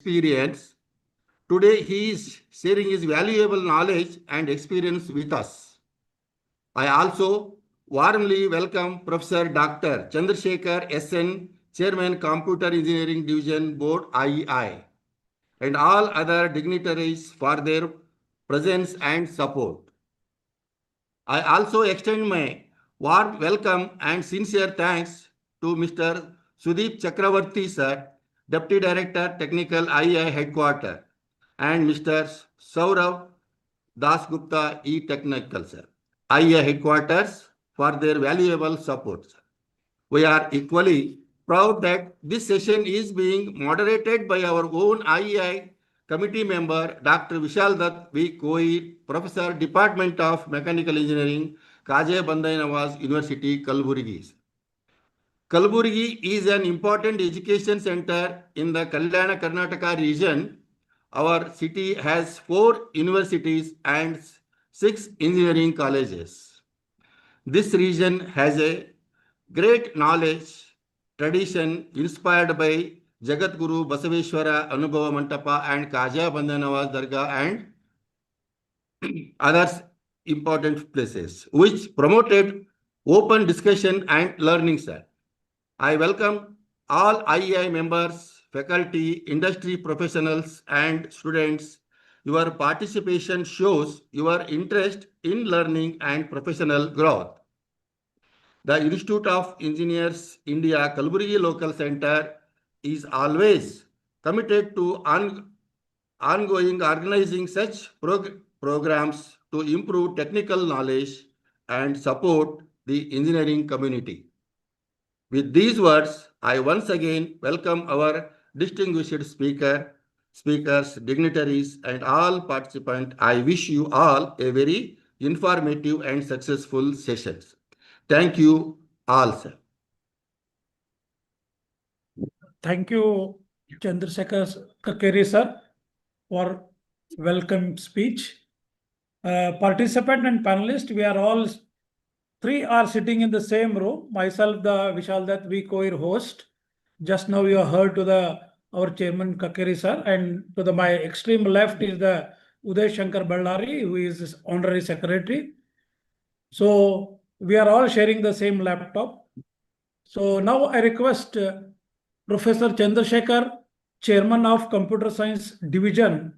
experience. Today, he is sharing his valuable knowledge and experience with us. I also warmly welcome Professor Dr. Chandrasekhar SN, Chairman, Computer Engineering Division Board, IEI, and all other dignitaries for their presence and support. I also extend my warm welcome and sincere thanks to Mr. Sudeep Chakravarti, sir, Deputy Director, Technical IEI Headquarters, and Mr. Saurav Dasgupta, E-Technical, sir, IEI Headquarters, for their valuable support, sir. We are equally proud that this session is being moderated by our own IEI committee member, Dr. Vishal Dutt V. Koir, Professor, Department of Mechanical Engineering, Kaje Bandai Nawaz University, Kalburgi. Kalburgi is an important education center in the Kalyana, Karnataka region. Our city has 4 universities and 6 engineering colleges. This region has a great knowledge, tradition inspired by Jagat Guru Basaveshwara Anubhava Mantapa and Kaja Bandanawaz Dargah and others important places, which promoted open discussion and learning, sir. I welcome all IEI members, faculty, industry professionals, and students. Your participation shows your interest in learning and professional growth. The Institute of Engineers India Kalburgi Local Center is always committed to ongoing organizing such programs to improve technical knowledge and support the engineering community. With these words, I once again welcome our distinguished speakers, dignitaries, and all participants. I wish you all a very informative and successful session. Thank you all, sir. Thank you, Chandrasekhar Kakeri, sir, for welcome speech. Participant and panelist, we are all 3 are sitting in the same room. Myself, the Vishal Dutt V. Koir host. Just now you heard to our chairman Kakeri sir, and to my extreme left is the Uday Shankar Ballari, who is his honorary secretary. So we are all sharing the same laptop. So now I request Professor Chandrasekhar, Chairman of Computer Science Division,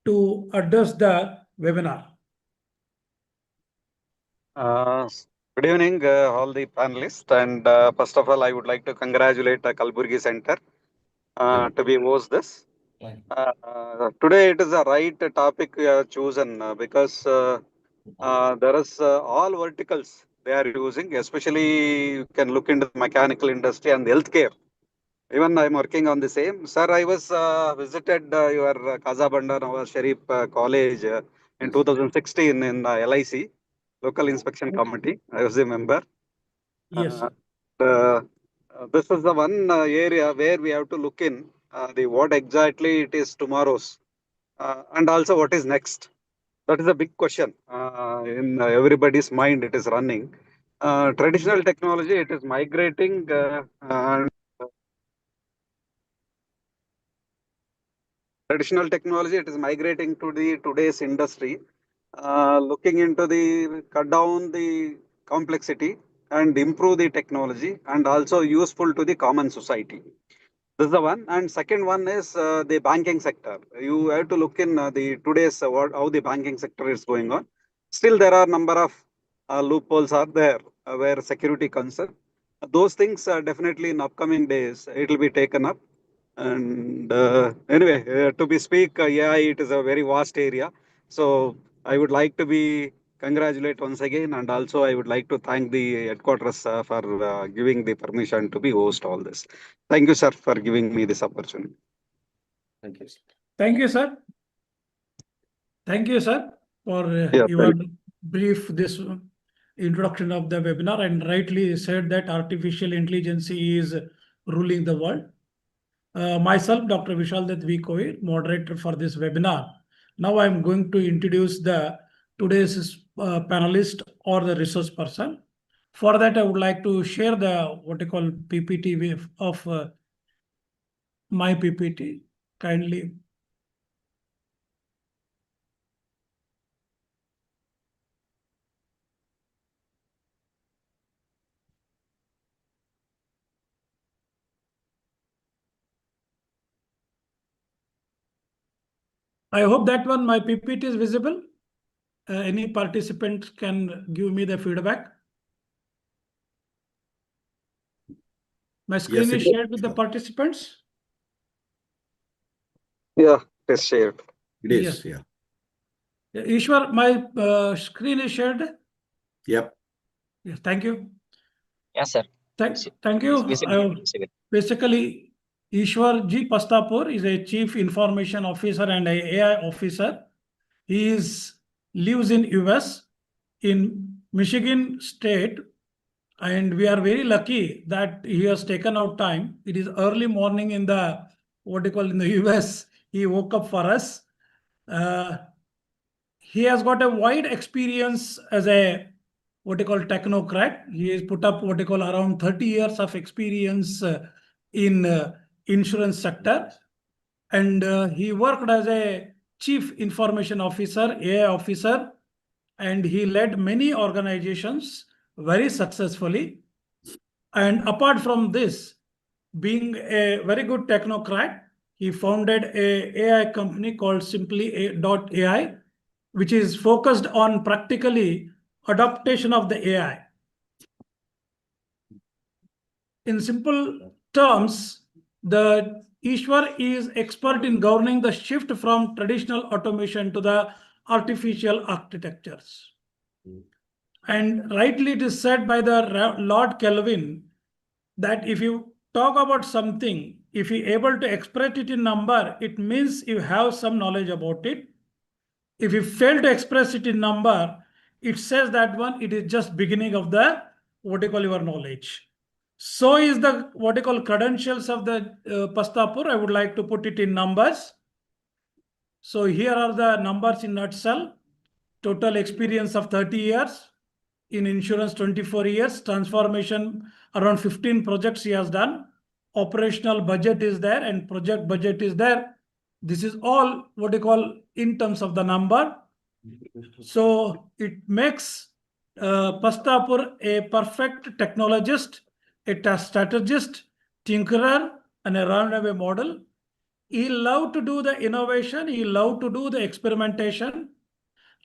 to address the webinar. Good evening, all the panelists. And first of all, I would like to congratulate the Kalburgi Center to be host this. Today, it is a right topic we have chosen because there is all verticals they are using, especially you can look into the mechanical industry and healthcare. Even I'm working on the same. Sir, I was visited your Kazabanda Nawaz Sharif College in 2016 in LIC, Local Inspection Committee. I was a member. Yes. This is the one area where we have to look in the what exactly it is tomorrow's and also what is next. That is a big question in everybody's mind. It is running. Traditional technology, it is migrating and traditional technology, it is migrating to the today's industry, looking into the cut down the complexity and improve the technology and also useful to the common society. This is the one. And second one is the banking sector. You have to look in the today's how the banking sector is going on. Still, there are number of loopholes are there where security concern. Those things definitely in upcoming days it will be taken up. And anyway, to be speak, AI, it is a very vast area. So I would like to be congratulate once again, and also I would like to thank the headquarters for giving the permission to be host all this. Thank you, sir, for giving me this opportunity. Thank you. Thank you, sir. Thank you, sir, for your brief this introduction of the webinar, and rightly said that artificial intelligence is ruling the world. Myself, Dr. Vishal Dutt V. Koir, moderator for this webinar. Now I'm going to introduce the today's panelist or the resource person. For that, I would like to share the what I call PPT of my PPT. kindly. I hope that one, my PPT is visible. Any participant can give me the feedback. My screen Yes, is shared with the participants. Yeah, it is shared. it is. Yes. Yeah. Ishwar, my screen is shared. Yep. Yes, thank you. Yes, sir. Thank you. Visible. Basically, Ishwar G. Pastapur is a Chief Information Officer and a AI officer. He lives in US, in Michigan State, and we are very lucky that he has taken out time. It is early morning in the in the US. He woke up for us. He has got a wide experience as a technocrat. He has put up around 30 years of experience in insurance sector, and he worked as a chief information officer, AI officer, and he led many organizations very successfully. And apart from this, being a very good technocrat, he founded a AI company called Simply.ai, which is focused on practically adaptation of the AI. In simple terms, the Ishwar is expert in governing the shift from traditional automation to the artificial architectures. And rightly it is said by the Lord Kelvin that if you talk about something, if you able to express it in number, it means you have some knowledge about it. If you fail to express it in number, it says that one, it is just beginning of the your knowledge. So is the credentials of the Pastapur. I would like to put it in numbers. So here are the numbers in nutshell. Total experience of 30 years. In insurance, 24 years. Transformation, around 15 projects he has done. Operational budget is there and project budget is there. This is all in terms of the number. So it makes Pastapur a perfect technologist, a strategist, tinkerer, and a runaway model. He loved to do the innovation. He loved to do the experimentation.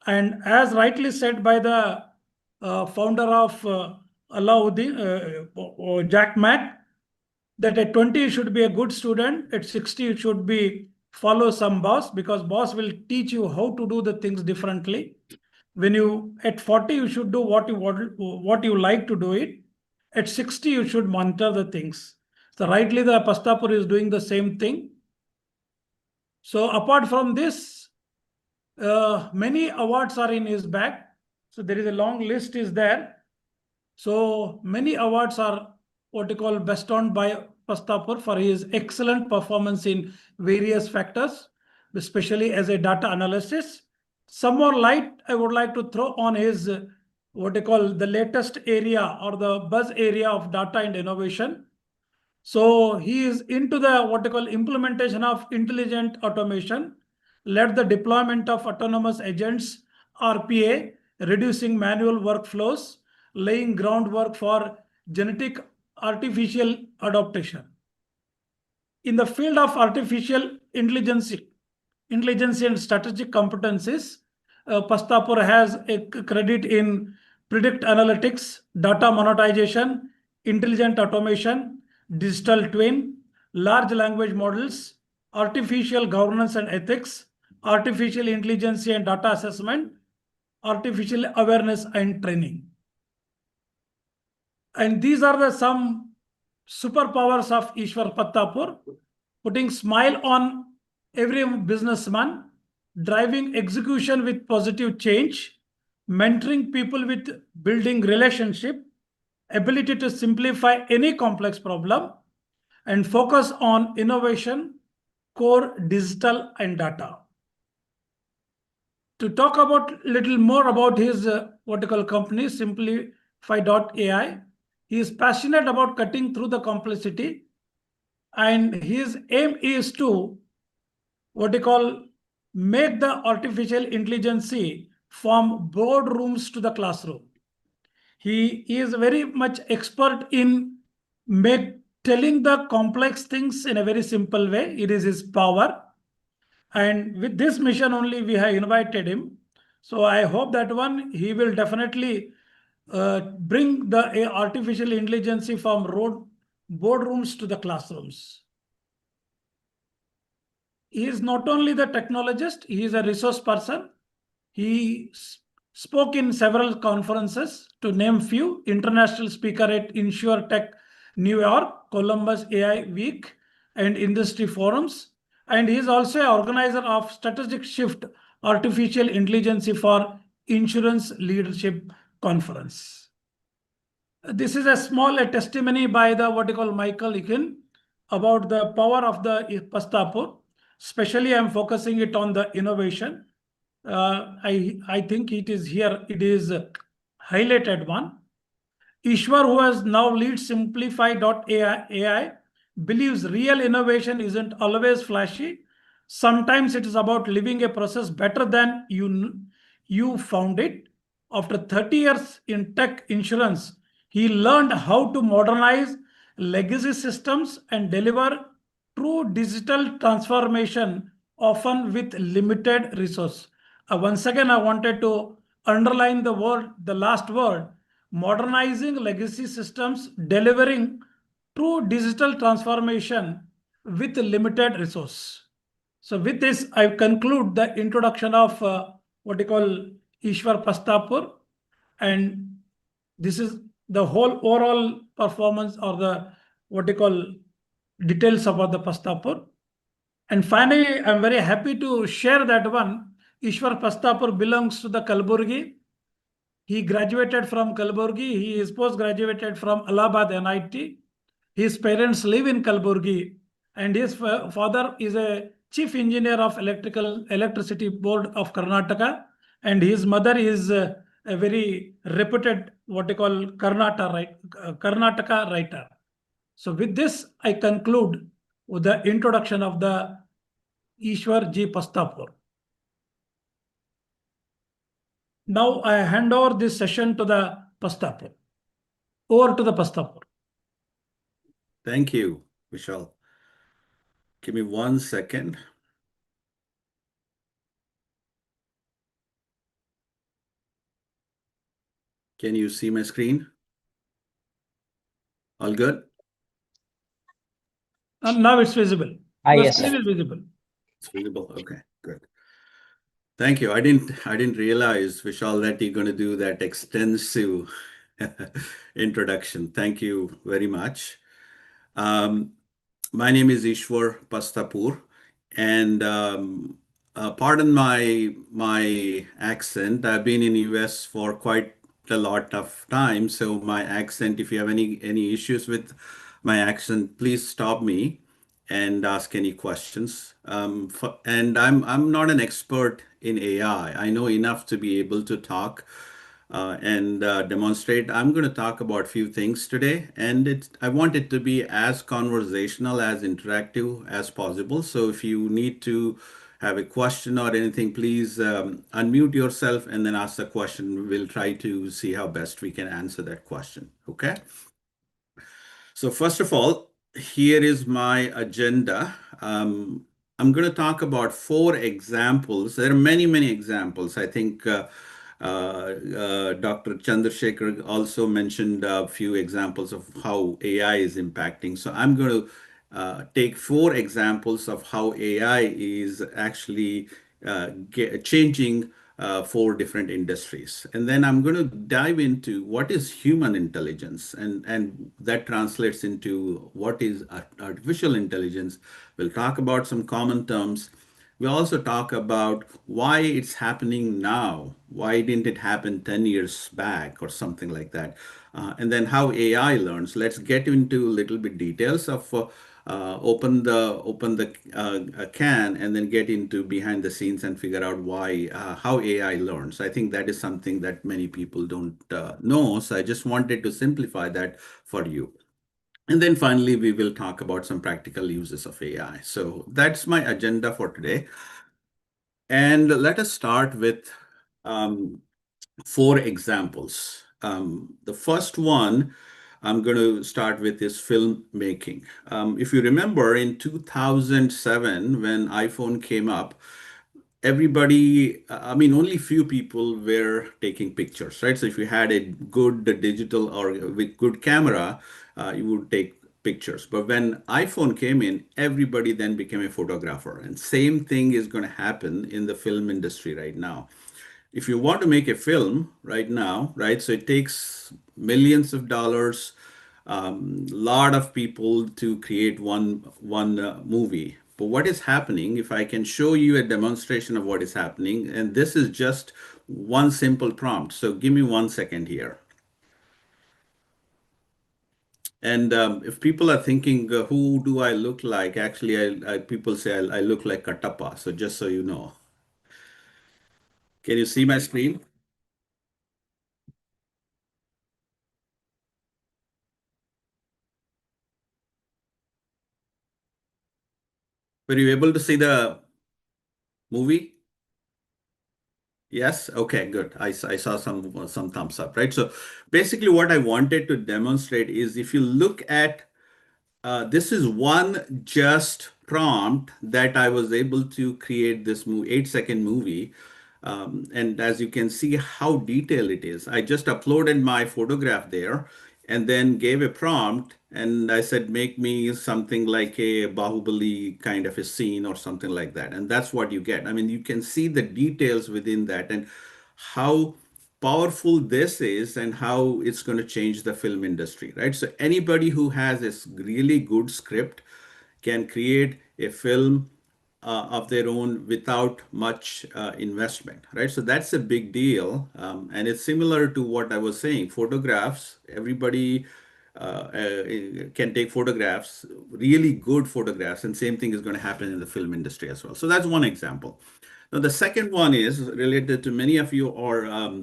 And as rightly said by the founder of Alauddin, Jack Ma, that at 20 you should be a good student, at 60 you should be follow some boss, because boss will teach you how to do the things differently. When you at 40 you should do what you like to do it. At 60 you should monitor the things. So rightly the Pastapur is doing the same thing. So apart from this, many awards are in his bag. So there is a long list is there. So many awards are bestowed by Pastapur for his excellent performance in various factors, especially as a data analysis. Some more light I would like to throw on his the latest area or the buzz area of data and innovation. So he is into the implementation of intelligent automation, led the deployment of autonomous agents, RPA, reducing manual workflows, laying groundwork for genetic artificial adaptation. In the field of artificial intelligence and strategic competencies, Pastapur has a credit in predict analytics, data monetization, intelligent automation, digital twin, large language models, artificial governance and ethics, artificial intelligence and data assessment, artificial awareness and training. And these are the some superpowers of Ishwar Pastapur, putting smile on every businessman, driving execution with positive change, mentoring people with building relationship, ability to simplify any complex problem, and focus on innovation, core, digital, and data. To talk about little more about his company, Simplify.ai, he is passionate about cutting through the complexity, and his aim is to what they call make the artificial intelligence from boardrooms to the classroom. He is very much expert in make telling the complex things in a very simple way. It is his power. And with this mission only, we have invited him. So I hope that one he will definitely bring the artificial intelligence from boardrooms to the classrooms. He is not only the technologist, he is a resource person. He spoke in several conferences, to name few: international speaker at Insure Tech New York, Columbus AI Week, and industry forums. And he is also an organizer of Strategic Shift Artificial Intelligence for Insurance Leadership Conference. This is a small testimony by the what you call Michael Egan about the power of the Pastapur. Especially, I'm focusing it on the innovation. I think it is here. It is highlighted one. Ishwar, who has now leads Simplify.ai, believes real innovation isn't always flashy. Sometimes it is about living a process better than you found it. After 30 years in tech insurance, he learned how to modernize legacy systems and deliver true digital transformation, often with limited resource. Once again, I wanted to underline the last word, modernizing legacy systems, delivering true digital transformation with limited resource. So with this, I conclude the introduction of what you call Ishwar Pastapur, and this is the whole overall performance or the what you call details about the Pastapur. And finally, I'm very happy to share that one. Ishwar Pastapur belongs to the Kalburgi. He graduated from Kalburgi. He is post-graduated from Allahabad NIT. His parents live in Kalburgi, and his father is a chief engineer of electricity board of Karnataka, and his mother is a very reputed what they call Karnataka writer. So with this, I conclude with the introduction of the Ishwar Ji Pastapur. Now I hand over this session to the Pastapur. Over to the Pastapur. Thank you, Vishal. Give me 1 second. Can you see my screen? All good? And now it's visible. Yes, screen sir. is visible. It's visible. Okay, good. Thank you. I didn't realize, Vishal, that you're going to do that extensive introduction. Thank you very much. My name is Ishwar Pastapur, and pardon my accent. I've been in US for quite a lot of time, so my accent, if you have any issues with my accent, please stop me and ask any questions. And I'm not an expert in AI. I know enough to be able to talk and demonstrate. I'm going to talk about a few things today, and I want it to be as conversational, as interactive as possible. So if you need to have a question or anything, please unmute yourself and then ask the question. We'll try to see how best we can answer that question. Okay. So first of all, here is my agenda. I'm going to talk about 4 examples. There are many examples. I think Dr. Chandrasekhar also mentioned a few examples of how AI is impacting. So I'm going to take 4 examples of how AI is actually changing 4 different industries. And then I'm going to dive into what is human intelligence, and that translates into what is artificial intelligence. We'll talk about some common terms. We'll also talk about why it's happening now. Why didn't it happen 10 years back or something like that? And then how AI learns. Let's get into a little bit details of open the can and then get into behind the scenes and figure out why how AI learns. I think that is something that many people don't know. So I just wanted to simplify that for you. And then finally, we will talk about some practical uses of AI. So that's my agenda for today. And let us start with 4 examples. The first one I'm going to start with is filmmaking. If you remember in 2007, when iPhone came up, everybody, I mean, only few people were taking pictures, right? So if you had a good digital or with good camera, you would take pictures. But when iPhone came in, everybody then became a photographer. And same thing is going to happen in the film industry right now. If you want to make a film right now, right? So it takes millions of dollars, lot of people to create one movie. But what is happening? If I can show you a demonstration of what is happening, and this is just one simple prompt. So give me 1 second here. And if people are thinking, who do I look like? Actually, people say I look like Katappa. So just so you know, can you see my screen? Were you able to see the movie? Yes. Okay, good. I saw some thumbs up, right? So basically what I wanted to demonstrate is if you look at this is one just prompt that I was able to create this 8-second movie. And as you can see how detailed it is, I just uploaded my photograph there and then gave a prompt and I said, make me something like a Bahubali kind of a scene or something like that. And that's what you get. I mean, you can see the details within that and how powerful this is and how it's going to change the film industry, right? So anybody who has this really good script can create a film of their own without much investment, right? So that's a big deal. And it's similar to what I was saying, photographs, everybody can take photographs, really good photographs, and same thing is going to happen in the film industry as well. So that's one example. Now, the second one is related to many of you are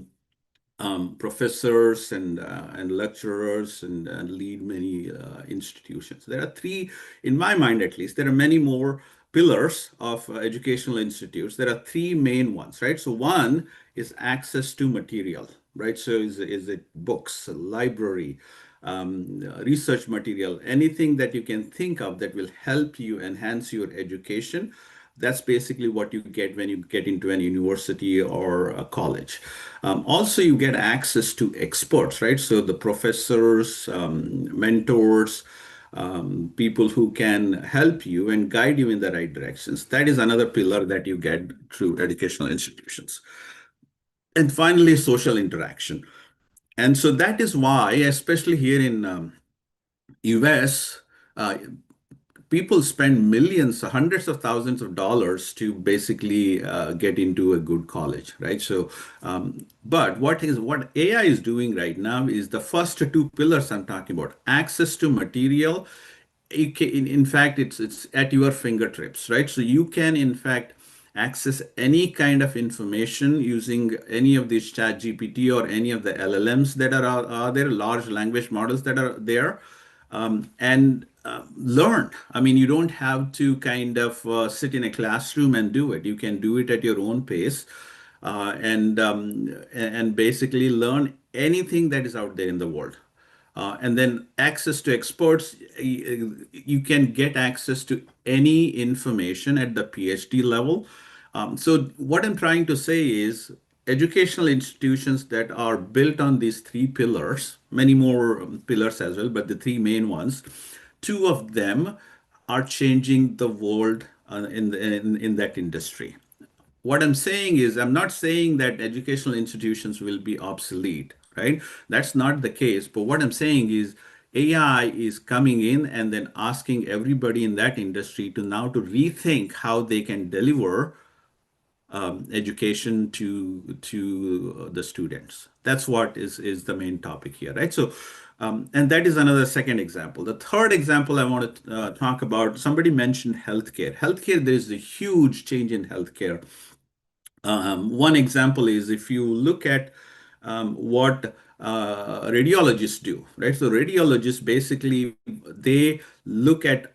professors and lecturers and lead many institutions. There are three, in my mind at least, there are many more pillars of educational institutes. There are three main ones, right? So one is access to material, right? So is it books, library, research material, anything that you can think of that will help you enhance your education. That's basically what you get when you get into an university or a college. Also, you get access to experts, right? So the professors, mentors, people who can help you and guide you in the right directions. That is another pillar that you get through educational institutions. And finally, social interaction. And so that is why, especially here in US, people spend millions, hundreds of thousands of dollars to basically get into a good college, right? So, but what AI is doing right now is the first two pillars I'm talking about: access to material. In fact, it's at your fingertips, right? So you can, in fact, access any kind of information using any of these chat GPT or any of the LLMs that are there, large language models that are there, and learn. I mean, you don't have to kind of sit in a classroom and do it. You can do it at your own pace, and basically learn anything that is out there in the world. And then access to experts, you can get access to any information at the PhD level. So what I'm trying to say is educational institutions that are built on these three pillars, many more pillars as well, but the three main ones, two of them are changing the world in that industry. What I'm saying is, I'm not saying that educational institutions will be obsolete, right? That's not the case. But what I'm saying is, AI is coming in and then asking everybody in that industry to now to rethink how they can deliver education to the students. That's what is the main topic here, right? So, and that is another second example. The third example I want to talk about, somebody mentioned healthcare. Healthcare, there is a huge change in healthcare. One example is if you look at what radiologists do, right? So radiologists basically, they look at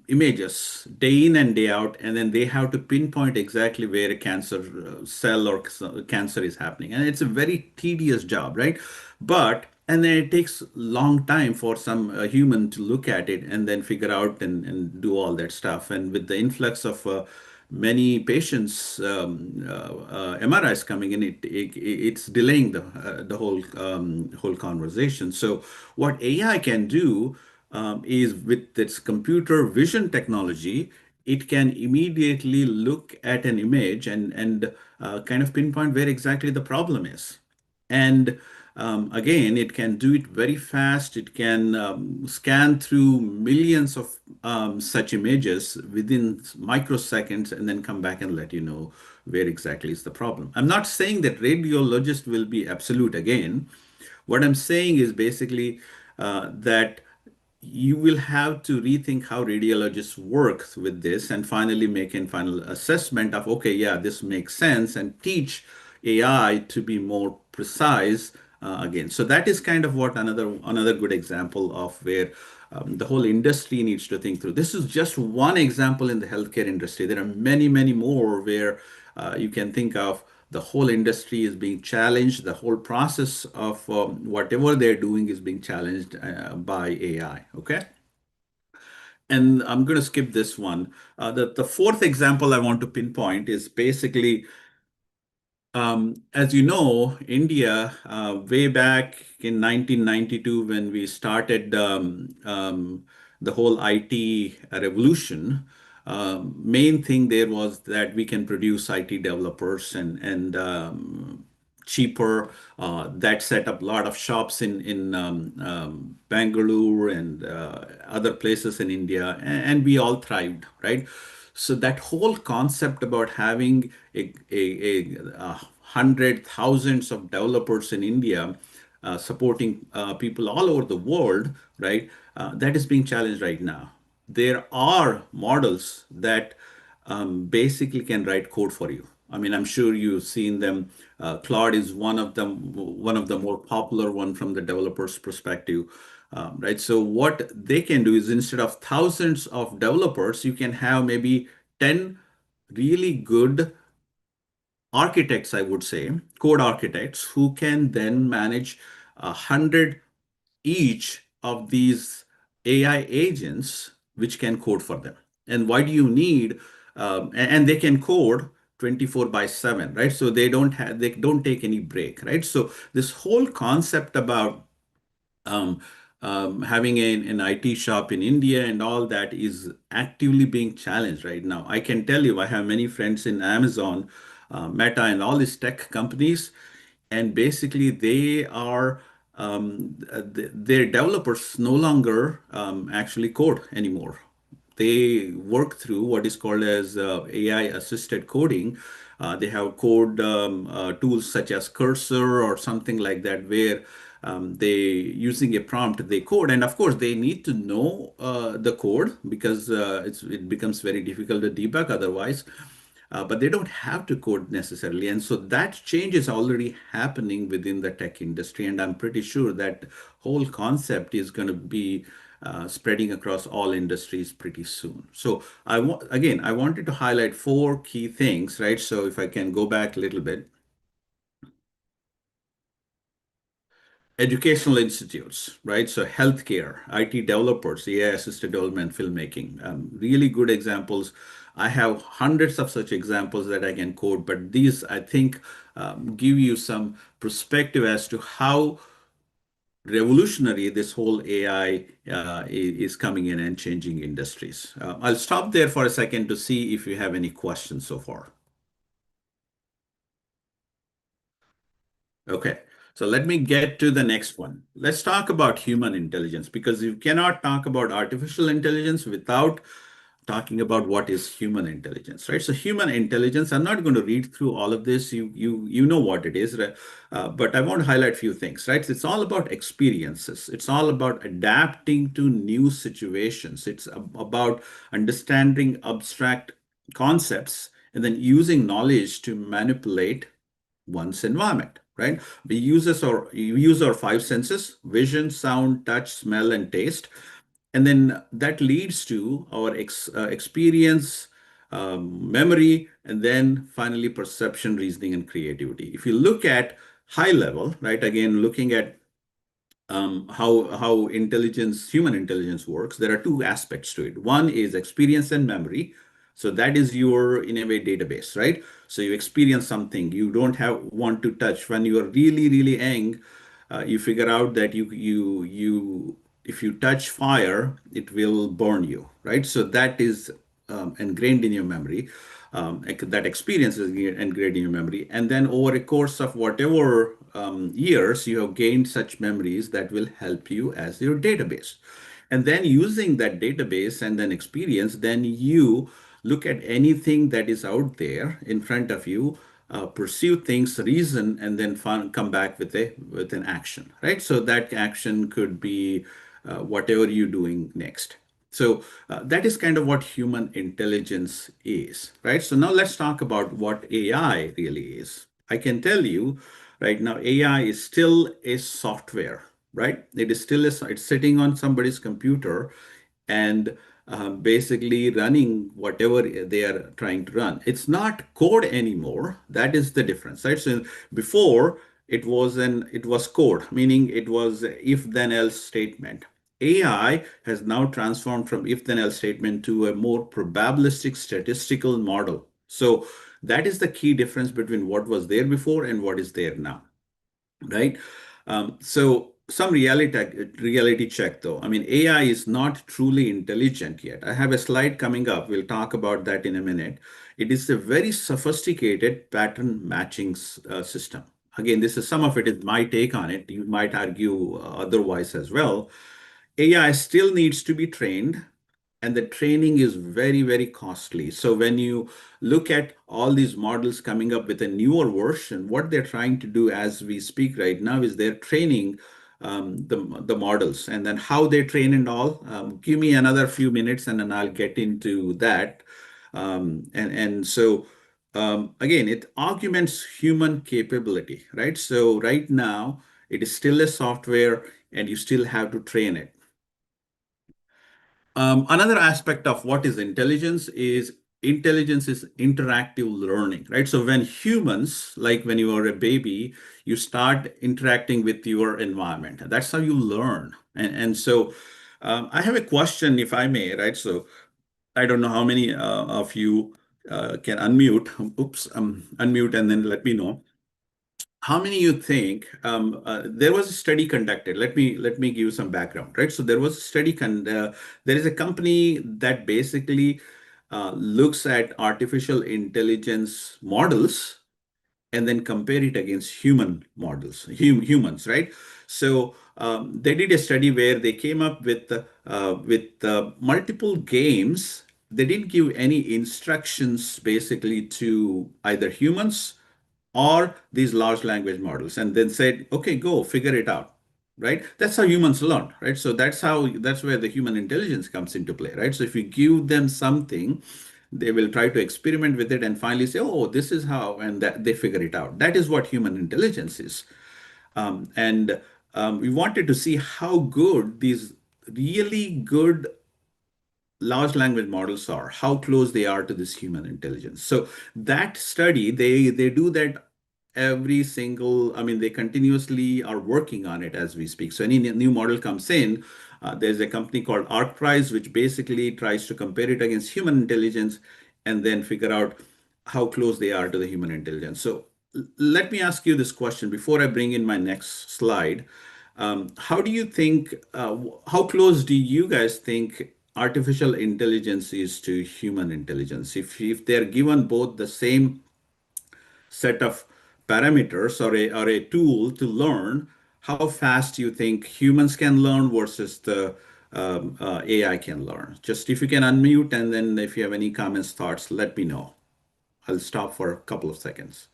images day in and day out, and then they have to pinpoint exactly where a cancer cell or cancer is happening. And it's a very tedious job, right? And then it takes long time for some human to look at it and then figure out and do all that stuff. And with the influx of many patients MRIs coming in, it's delaying the whole conversation. So what AI can do is, with its computer vision technology, it can immediately look at an image and kind of pinpoint where exactly the problem is. And again, it can do it very fast. It can scan through millions of such images within microseconds and then come back and let you know where exactly is the problem. I'm not saying that radiologist will be absolute again. What I'm saying is basically that you will have to rethink how radiologists work with this and finally make a final assessment of, okay, yeah, this makes sense, and teach AI to be more precise again. So that is kind of what another good example of where the whole industry needs to think through. This is just one example in the healthcare industry. There are many, many more where you can think of the whole industry is being challenged. The whole process of whatever they're doing is being challenged by AI. Okay. And I'm going to skip this one. The fourth example I want to pinpoint is basically, as you know, India, way back in 1992, when we started the whole IT revolution, main thing there was that we can produce IT developers and cheaper. That set up a lot of shops in Bangalore and other places in India, and we all thrived, right? So that whole concept about having hundred thousands of developers in India supporting people all over the world, right? That is being challenged right now. There are models that basically can write code for you. I mean, I'm sure you've seen them. Claude is one of them, one of the more popular one from the developer's perspective, right? So what they can do is, instead of thousands of developers, you can have maybe 10 really good architects, I would say, code architects, who can then manage 100 each of these AI agents, which can code for them. And why do you need, and they can code 24/7, right? So they don't take any break, right? So this whole concept about um, having an IT shop in India and all that is actively being challenged right now. I can tell you, I have many friends in Amazon, Meta, and all these tech companies, and basically they are their developers no longer actually code anymore. They work through what is called as AI assisted coding. They have code tools such as Cursor or something like that, where they, using a prompt, they code. And of course, they need to know the code, because it becomes very difficult to debug otherwise. But they don't have to code necessarily. And so that change is already happening within the tech industry. And I'm pretty sure that whole concept is going to be spreading across all industries pretty soon. So I wanted to highlight four key things, right? So if I can go back a little bit. Educational institutes, right? So healthcare, IT developers, AI-assisted development, filmmaking, really good examples. I have hundreds of such examples that I can quote, but these, I think, give you some perspective as to how revolutionary this whole AI is coming in and changing industries. I'll stop there for a second to see if you have any questions so far. Okay, so let me get to the next one. Let's talk about human intelligence, because you cannot talk about artificial intelligence without talking about what is human intelligence, right? So human intelligence, I'm not going to read through all of this. You know what it is, right? But I want to highlight a few things, right? It's all about experiences. It's all about adapting to new situations. It's about understanding abstract concepts and then using knowledge to manipulate one's environment, right? We use our five senses: vision, sound, touch, smell, and taste. And then that leads to our experience, memory, and then finally perception, reasoning, and creativity. If you look at high level, right, again, looking at how human intelligence works, there are two aspects to it. One is experience and memory. So that is your, in a way, database, right? So you experience something you don't want to touch. When you are really, really young, you figure out that if you touch fire, it will burn you, right? So that is ingrained in your memory. That experience is ingrained in your memory. And then over a course of whatever years, you have gained such memories that will help you as your database. And then using that database and then experience, then you look at anything that is out there in front of you, pursue things, reason, and then come back with an action, right? So that action could be whatever you're doing next. So that is kind of what human intelligence is, right? So now let's talk about what AI really is. I can tell you right now, AI is still a software, right? It is still it's sitting on somebody's computer and basically running whatever they are trying to run. It's not code anymore. That is the difference, right? So before it was code, meaning it was if then else statement. AI has now transformed from if then else statement to a more probabilistic statistical model. So that is the key difference between what was there before and what is there now, right? So some reality check though. I mean, AI is not truly intelligent yet. I have a slide coming up. We'll talk about that in a minute. It is a very sophisticated pattern matching system. Again, this is some of it is my take on it. You might argue otherwise as well. AI still needs to be trained, and the training is very, very costly. So when you look at all these models coming up with a newer version, what they're trying to do as we speak right now is they're training the models, and then how they train and all. Give me another few minutes and then I'll get into that. And so again, it augments human capability, right? So right now, it is still a software and you still have to train it. Another aspect of what is intelligence is interactive learning, right? So when humans, like when you are a baby, you start interacting with your environment. That's how you learn. And so I have a question, if I may, right? So I don't know how many of you can unmute. Oops, unmute and then let me know. How many you think there was a study conducted? Let me give you some background, right? So there was a study there is a company that basically looks at artificial intelligence models and then compare it against human models, humans, right? So they did a study where they came up with multiple games. They didn't give any instructions basically to either humans or these large language models, and then said, okay, go figure it out, right? That's how humans learn, right? So that's where the human intelligence comes into play, right? So if you give them something, they will try to experiment with it and finally say, oh, this is how, and that they figure it out. That is what human intelligence is. And we wanted to see how good these really good large language models are, how close they are to this human intelligence. So that study, they do that every single, I mean, they continuously are working on it as we speak. So any new model comes in, there's a company called ArcPrice, which basically tries to compare it against human intelligence and then figure out how close they are to the human intelligence. So let me ask you this question before I bring in my next slide. How do you think, how close do you guys think artificial intelligence is to human intelligence? If they're given both the same set of parameters or a tool to learn, how fast do you think humans can learn versus the AI can learn? Just if you can unmute, and then if you have any comments, thoughts, let me know. I'll stop for a couple of seconds.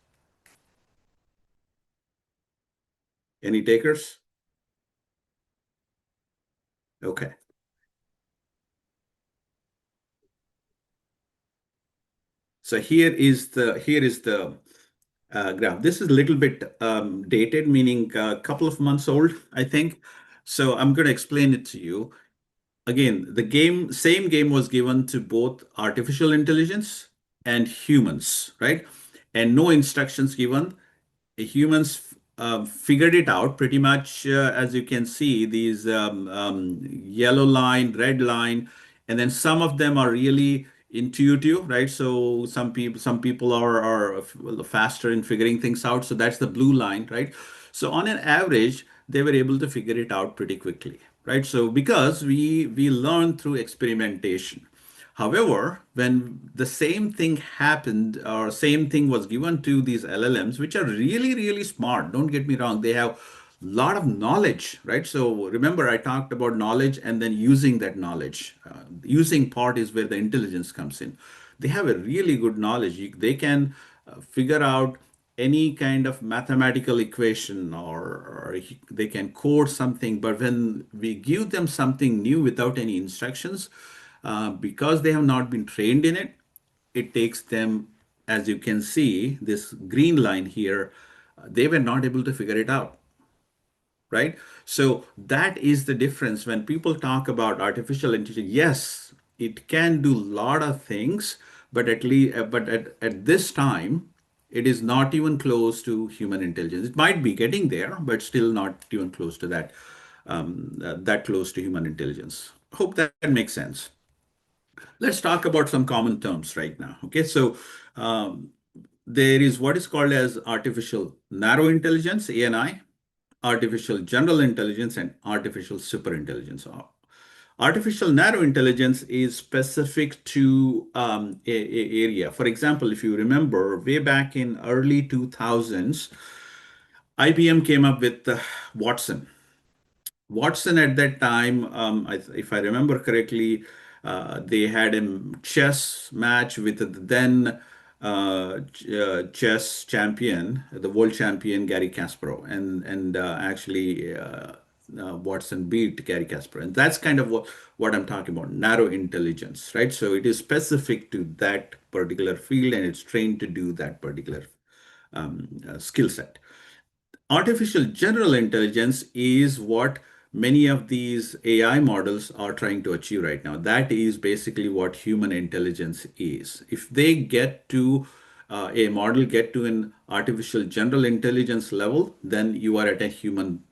Any takers? Okay. So here is the graph. This is a little bit dated, meaning a couple of months old, I think. So I'm going to explain it to you. Again, same game was given to both artificial intelligence and humans, right? And no instructions given. Humans figured it out pretty much, as you can see, these yellow line, red line, and then some of them are really intuitive, right? So some people are faster in figuring things out. So that's the blue line, right? So on an average, they were able to figure it out pretty quickly, right? So because we learn through experimentation. However, when the same thing happened or same thing was given to these LLMs, which are really, really smart, don't get me wrong, they have a lot of knowledge, right? So remember, I talked about knowledge and then using that knowledge. Using part is where the intelligence comes in. They have a really good knowledge. They can figure out any kind of mathematical equation or they can code something. But when we give them something new without any instructions, because they have not been trained in it, it takes them, as you can see, this green line here, they were not able to figure it out, right? So that is the difference when people talk about artificial intelligence. Yes, it can do a lot of things, but at this time, it is not even close to human intelligence. It might be getting there, but still not even close to that close to human intelligence. Hope that makes sense. Let's talk about some common terms right now. Okay, so um, there is what is called as artificial narrow intelligence, ANI, artificial general intelligence, and artificial superintelligence. Artificial narrow intelligence is specific to a area. For example, if you remember, way back in early 2000s, IBM came up with Watson. Watson at that time, if I remember correctly, they had a chess match with the then chess champion, the world champion Gary Kasparov, and actually Watson beat Gary Kasparov, and that's kind of what I'm talking about, narrow intelligence, right? So it is specific to that particular field, and it's trained to do that particular skill set. Artificial general intelligence is what many of these AI models are trying to achieve right now. That is basically what human intelligence is. If they get to a model get to an artificial general intelligence level, then you are at a human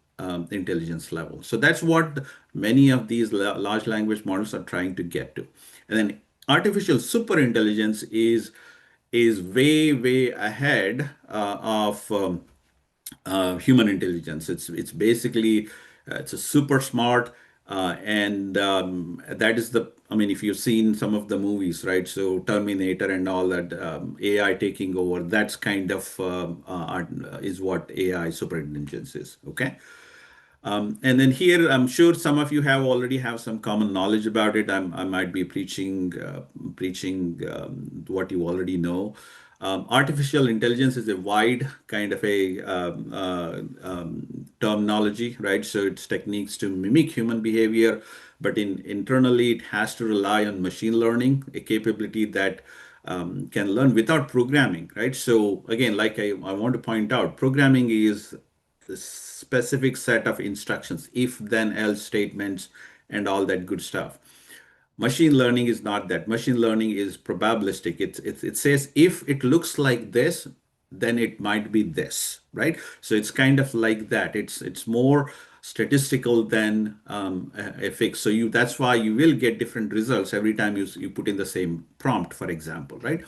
intelligence level. So that's what many of these large language models are trying to get to. And then artificial super intelligence is way ahead of human intelligence. It's basically it's a super smart and that is the, I mean, if you've seen some of the movies, right? So Terminator and all that, AI taking over. That's kind of is what AI super intelligence is. Okay. And then here, I'm sure some of you already have some common knowledge about it. I might be preaching what you already know. Artificial intelligence is a wide kind of a terminology, right? So it's techniques to mimic human behavior, but internally it has to rely on machine learning, a capability that can learn without programming, right? So again, like I want to point out, programming is the specific set of instructions, if then else statements and all that good stuff. Machine learning is not that. Machine learning is probabilistic. It says if it looks like this, then it might be this, right? So it's kind of like that. It's more statistical than a fix. So that's why you will get different results every time you put in the same prompt, for example, right?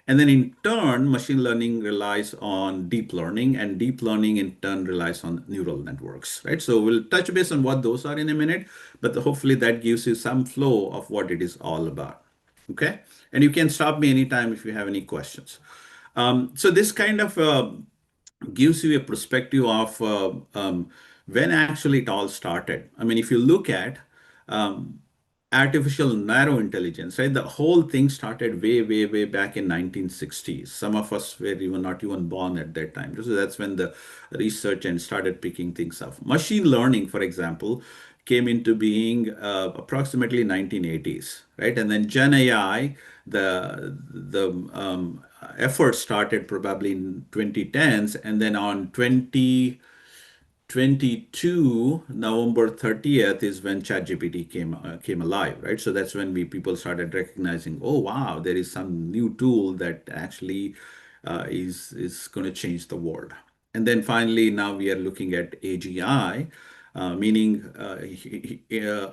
And then in turn, machine learning relies on deep learning, and deep learning in turn relies on neural networks, right? So we'll touch base on what those are in a minute, but hopefully that gives you some flow of what it is all about. Okay. And you can stop me anytime if you have any questions. So this kind of gives you a perspective of when actually it all started. I mean, if you look at um, artificial narrow intelligence, right? The whole thing started way back in 1960s. Some of us were even not even born at that time. So that's when the research and started picking things up. Machine learning, for example, came into being approximately 1980s, right? And then Gen AI, the effort started probably in 2010s, and then on 2022, November 30th is when ChatGPT came alive, right? So that's when people started recognizing, oh wow, there is some new tool that actually is going to change the world. And then finally, now we are looking at AGI, meaning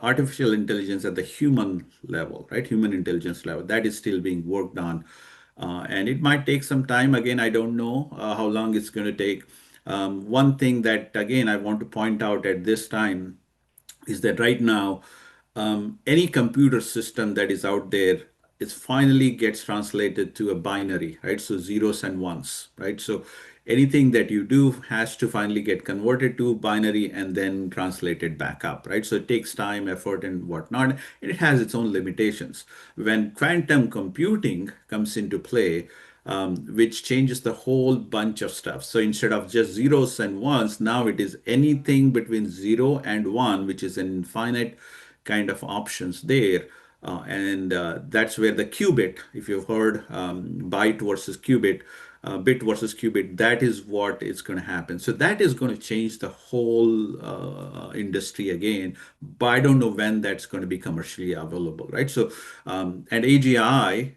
artificial intelligence at the human level, right? Human intelligence level. That is still being worked on. And it might take some time. Again, I don't know how long it's going to take. One thing that, again, I want to point out at this time is that right now, any computer system that is out there is finally gets translated to a binary, right? So zeros and ones, right? So anything that you do has to finally get converted to binary and then translated back up, right? So it takes time, effort, and whatnot. And it has its own limitations. When quantum computing comes into play, which changes the whole bunch of stuff. So instead of just zeros and ones, now it is anything between 0 and 1, which is an infinite kind of options there. And that's where the qubit, if you've heard byte versus qubit, bit versus qubit, that is what is going to happen. So that is going to change the whole industry again, but I don't know when that's going to be commercially available, right? So, and AGI,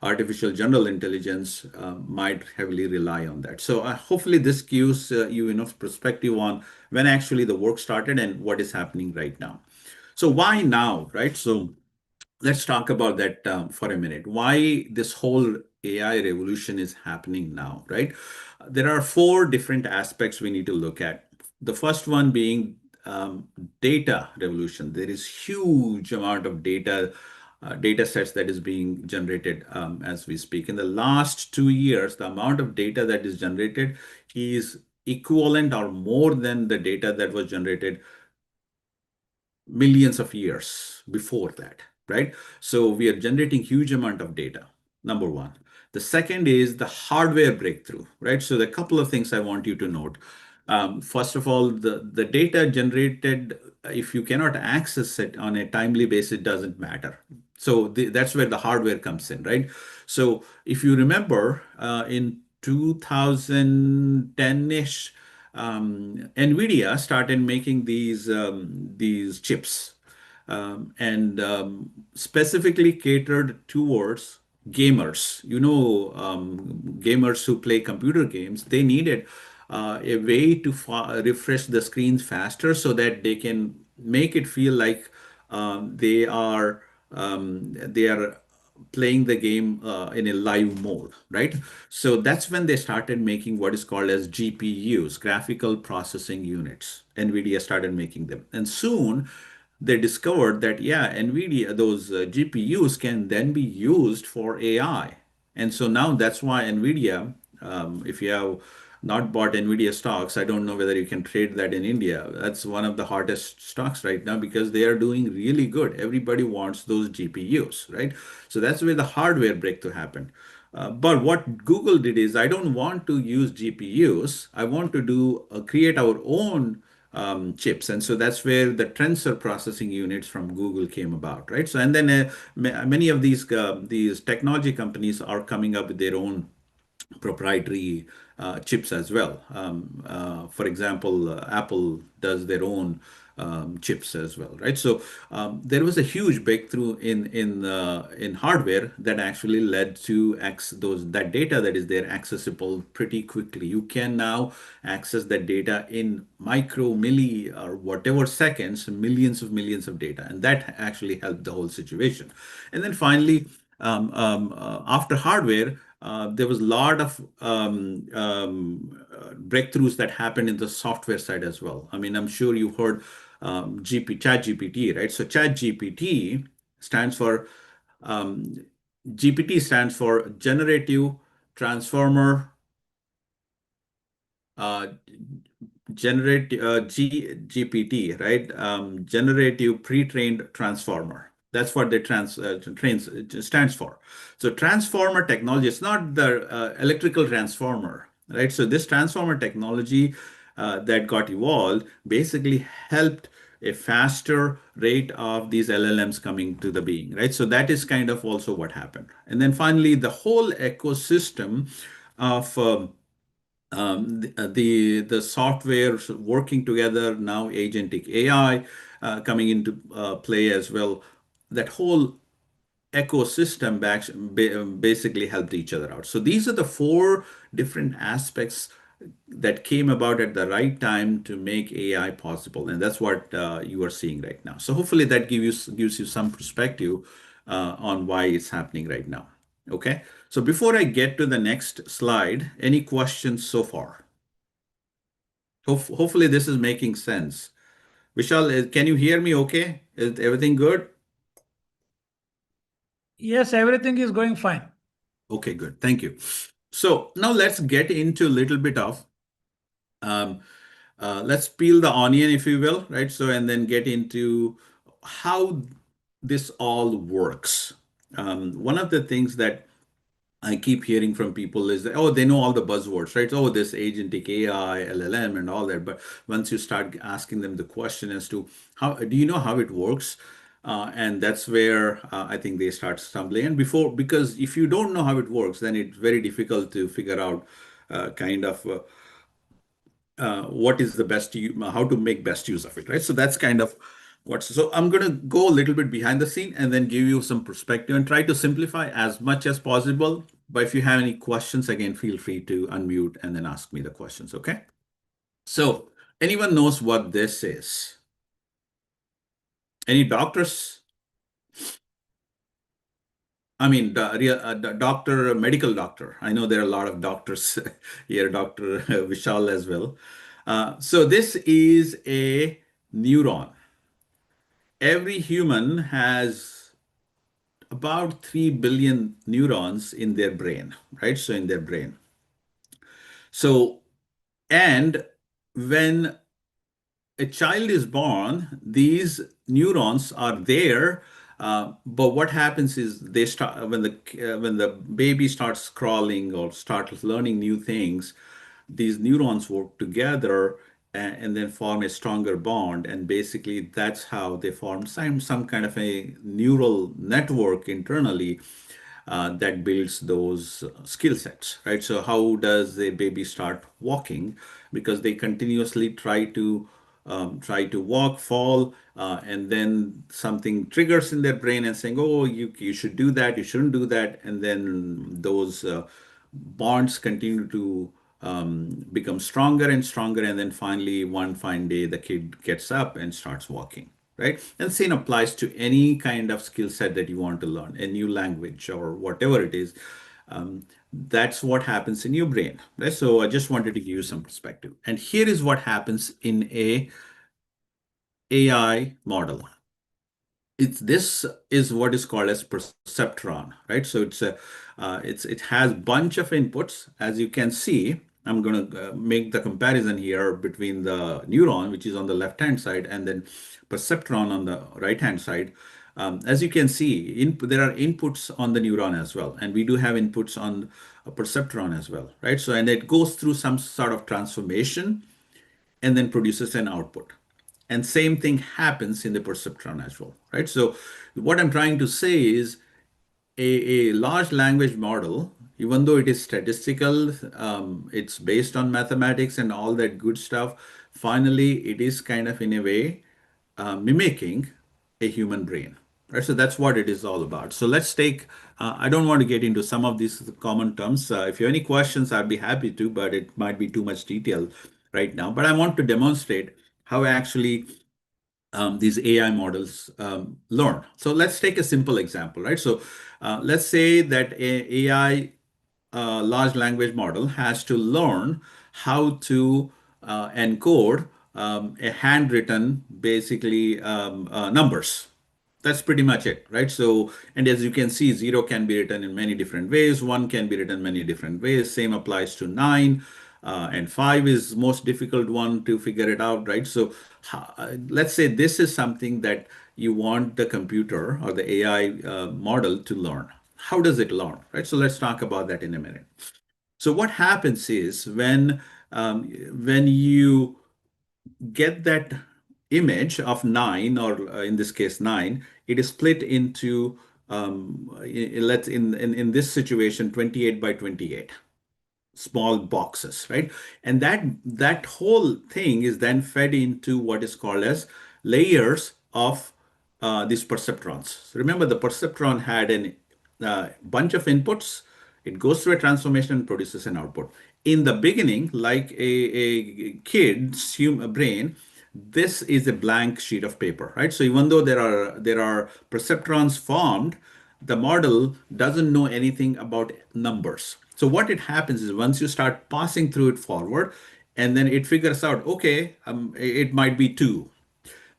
artificial general intelligence, might heavily rely on that. So hopefully this gives you enough perspective on when actually the work started and what is happening right now. So why now, right? So let's talk about that for a minute. Why this whole AI revolution is happening now, right? There are four different aspects we need to look at. The first one being data revolution. There is huge amount of data sets that is being generated as we speak. In the last 2 years, the amount of data that is generated is equivalent or more than the data that was generated millions of years before that, right? So we are generating huge amount of data, number one. The second is the hardware breakthrough, right? So the couple of things I want you to note. First of all, the data generated, if you cannot access it on a timely basis, it doesn't matter. So that's where the hardware comes in, right? So if you remember, in 2010-ish, NVIDIA started making these chips, and specifically catered towards gamers. Gamers who play computer games, they needed a way to refresh the screens faster so that they can make it feel like they are playing the game in a live mode, right? So that's when they started making what is called as GPUs, graphical processing units. NVIDIA started making them. And soon they discovered that, yeah, NVIDIA, those GPUs can then be used for AI. And so now that's why NVIDIA, if you have not bought NVIDIA stocks, I don't know whether you can trade that in India. That's one of the hottest stocks right now because they are doing really good. Everybody wants those GPUs, right? So that's where the hardware breakthrough happened. But what Google did is, I don't want to use GPUs. I want to create our own chips, and so that's where the tensor processing units from Google came about, right? So, and then many of these technology companies are coming up with their own proprietary chips as well. For example, Apple does their own chips as well, right? So there was a huge breakthrough in hardware that actually led to that data that is there accessible pretty quickly. You can now access that data in micro, milli, or whatever seconds, millions of data, and that actually helped the whole situation. And then finally, after hardware, there was a lot of breakthroughs that happened in the software side as well. I mean, I'm sure you heard ChatGPT, right? So ChatGPT stands for GPT stands for Generative Transformer GPT, right? Generative Pre-trained Transformer. That's what the stands for. So transformer technology, it's not the electrical transformer, right? So this transformer technology that got evolved basically helped a faster rate of these LLMs coming to the being, right? So that is kind of also what happened. And then finally, the whole ecosystem of the software working together, now agentic AI coming into play as well. That whole ecosystem basically helped each other out. So these are the four different aspects that came about at the right time to make AI possible, and that's what you are seeing right now. So hopefully that gives you some perspective on why it's happening right now. Okay. So before I get to the next slide, any questions so far? Hopefully this is making sense. Vishal, can you hear me okay? Is everything good? Yes, everything is going fine. Okay, good. Thank you. So now let's get into a little bit of, um, let's peel the onion, if you will, right? So, and then get into how this all works. One of the things that I keep hearing from people is that, oh, they know all the buzzwords, right? Oh, this agentic AI, LLM, and all that. But once you start asking them the question as to how do you know how it works? And that's where I think they start stumbling. And because if you don't know how it works, then it's very difficult to figure out kind of what is the best, how to make best use of it, right? So that's kind of so I'm going to go a little bit behind the scene and then give you some perspective and try to simplify as much as possible. But if you have any questions, again, feel free to unmute and then ask me the questions, okay? So anyone knows what this is? Any doctors? I mean, doctor, medical doctor. I know there are a lot of doctors here, Dr. Vishal as well. So this is a neuron. Every human has about 3 billion neurons in their brain, right? So in their brain. So, and when a child is born, these neurons are there. But what happens is they start when the baby starts crawling or starts learning new things, these neurons work together and then form a stronger bond. And basically, that's how they form some kind of a neural network internally that builds those skill sets, right? So how does a baby start walking? Because they continuously try to walk, fall, and then something triggers in their brain and saying, "Oh, you should do that, you shouldn't do that," and then those bonds continue to become stronger and stronger, and then finally, one fine day, the kid gets up and starts walking. Right? And same applies to any kind of skill set that you want to learn, a new language or whatever it is. That's what happens in your brain. Right? So I just wanted to give you some perspective. And here is what happens in a AI model. This is what is called as perceptron, right? So it has bunch of inputs. As you can see, I'm going to make the comparison here between the neuron, which is on the left-hand side, and then perceptron on the right-hand side. As you can see, there are inputs on the neuron as well, and we do have inputs on a perceptron as well, right? So, and it goes through some sort of transformation and then produces an output. And same thing happens in the perceptron as well, right? So what I'm trying to say is a large language model, even though it is statistical, it's based on mathematics and all that good stuff. Finally, it is kind of in a way mimicking a human brain, right? So that's what it is all about. So let's take, I don't want to get into some of these common terms. If you have any questions, I'd be happy to, but it might be too much detail right now. But I want to demonstrate how actually these AI models learn. So let's take a simple example, right? So let's say that a AI large language model has to learn how to encode a handwritten, basically numbers. That's pretty much it, right? So, and as you can see, 0 can be written in many different ways, 1 can be written many different ways. Same applies to 9, and 5 is most difficult one to figure it out, right? So, let's say this is something that you want the computer or the AI model to learn. How does it learn, right? So let's talk about that in a minute. So what happens is when you get that image of 9, or in this case 9, it is split into let's in this situation 28 by 28 small boxes, right? And that whole thing is then fed into what is called as layers of these perceptrons. So remember, the perceptron had a bunch of inputs. It goes through a transformation and produces an output. In the beginning, like a kid's human brain, this is a blank sheet of paper, right? So even though there are perceptrons formed, the model doesn't know anything about numbers. So what it happens is once you start passing through it forward, and then it figures out, okay, it might be 2.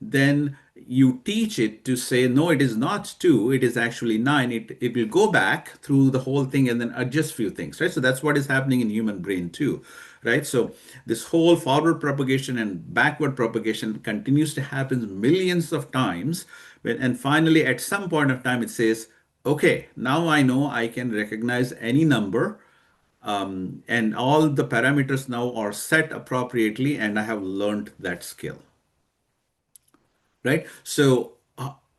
Then you teach it to say, no, it is not 2, it is actually 9. It will go back through the whole thing and then adjust few things, right? So that's what is happening in human brain too, right? So this whole forward propagation and backward propagation continues to happen millions of times. And finally, at some point of time, it says, okay, now I know I can recognize any number, and all the parameters now are set appropriately, and I have learned that skill, right? So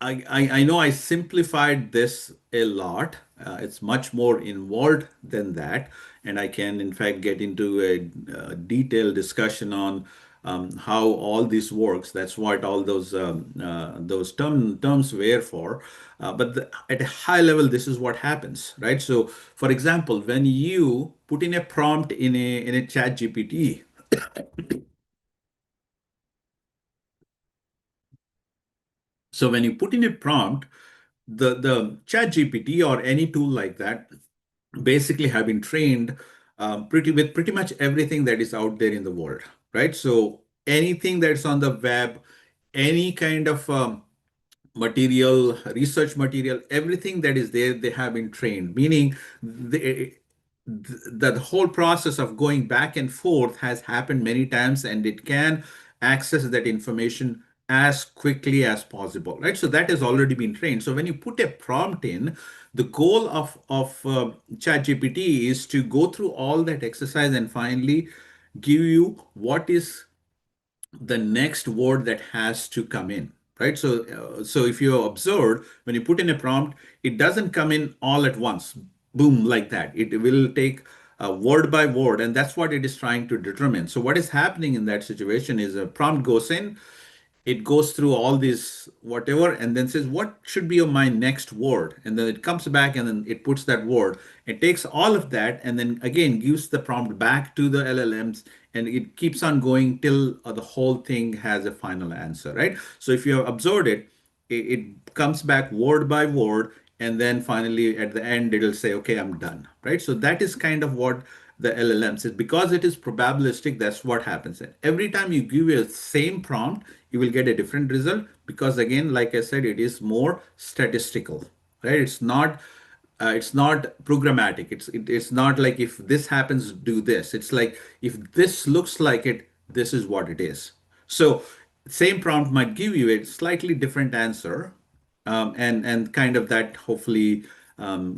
I know I simplified this a lot. It's much more involved than that, and I can in fact get into a detailed discussion on how all this works. That's what all those terms were for. But at a high level, this is what happens, right? So, for example, when you put in a prompt in a chat GPT, so when you put in a prompt, the chat GPT or any tool like that basically have been trained pretty much everything that is out there in the world, right? So anything that's on the web, any kind of material, research material, everything that is there, they have been trained, meaning the whole process of going back and forth has happened many times, and it can access that information as quickly as possible, right? So that has already been trained. So when you put a prompt in, the goal of ChatGPT is to go through all that exercise and finally give you what is the next word that has to come in, right? So if you observed, when you put in a prompt, it doesn't come in all at once, boom, like that. It will take word by word, and that's what it is trying to determine. So what is happening in that situation is a prompt goes in, it goes through all this whatever, and then says what should be my next word, and then it comes back and then it puts that word. It takes all of that and then again gives the prompt back to the LLMs, and it keeps on going till the whole thing has a final answer, right? So if you have observed it comes back word by word, and then finally at the end it'll say, okay, I'm done, right? So that is kind of what the LLMs is. Because it is probabilistic, that's what happens. And every time you give a same prompt, you will get a different result, because again, like I said, it is more statistical, right? It's not programmatic. It's not like if this happens, do this. It's like if this looks like it, this is what it is. So same prompt might give you a slightly different answer, and kind of that hopefully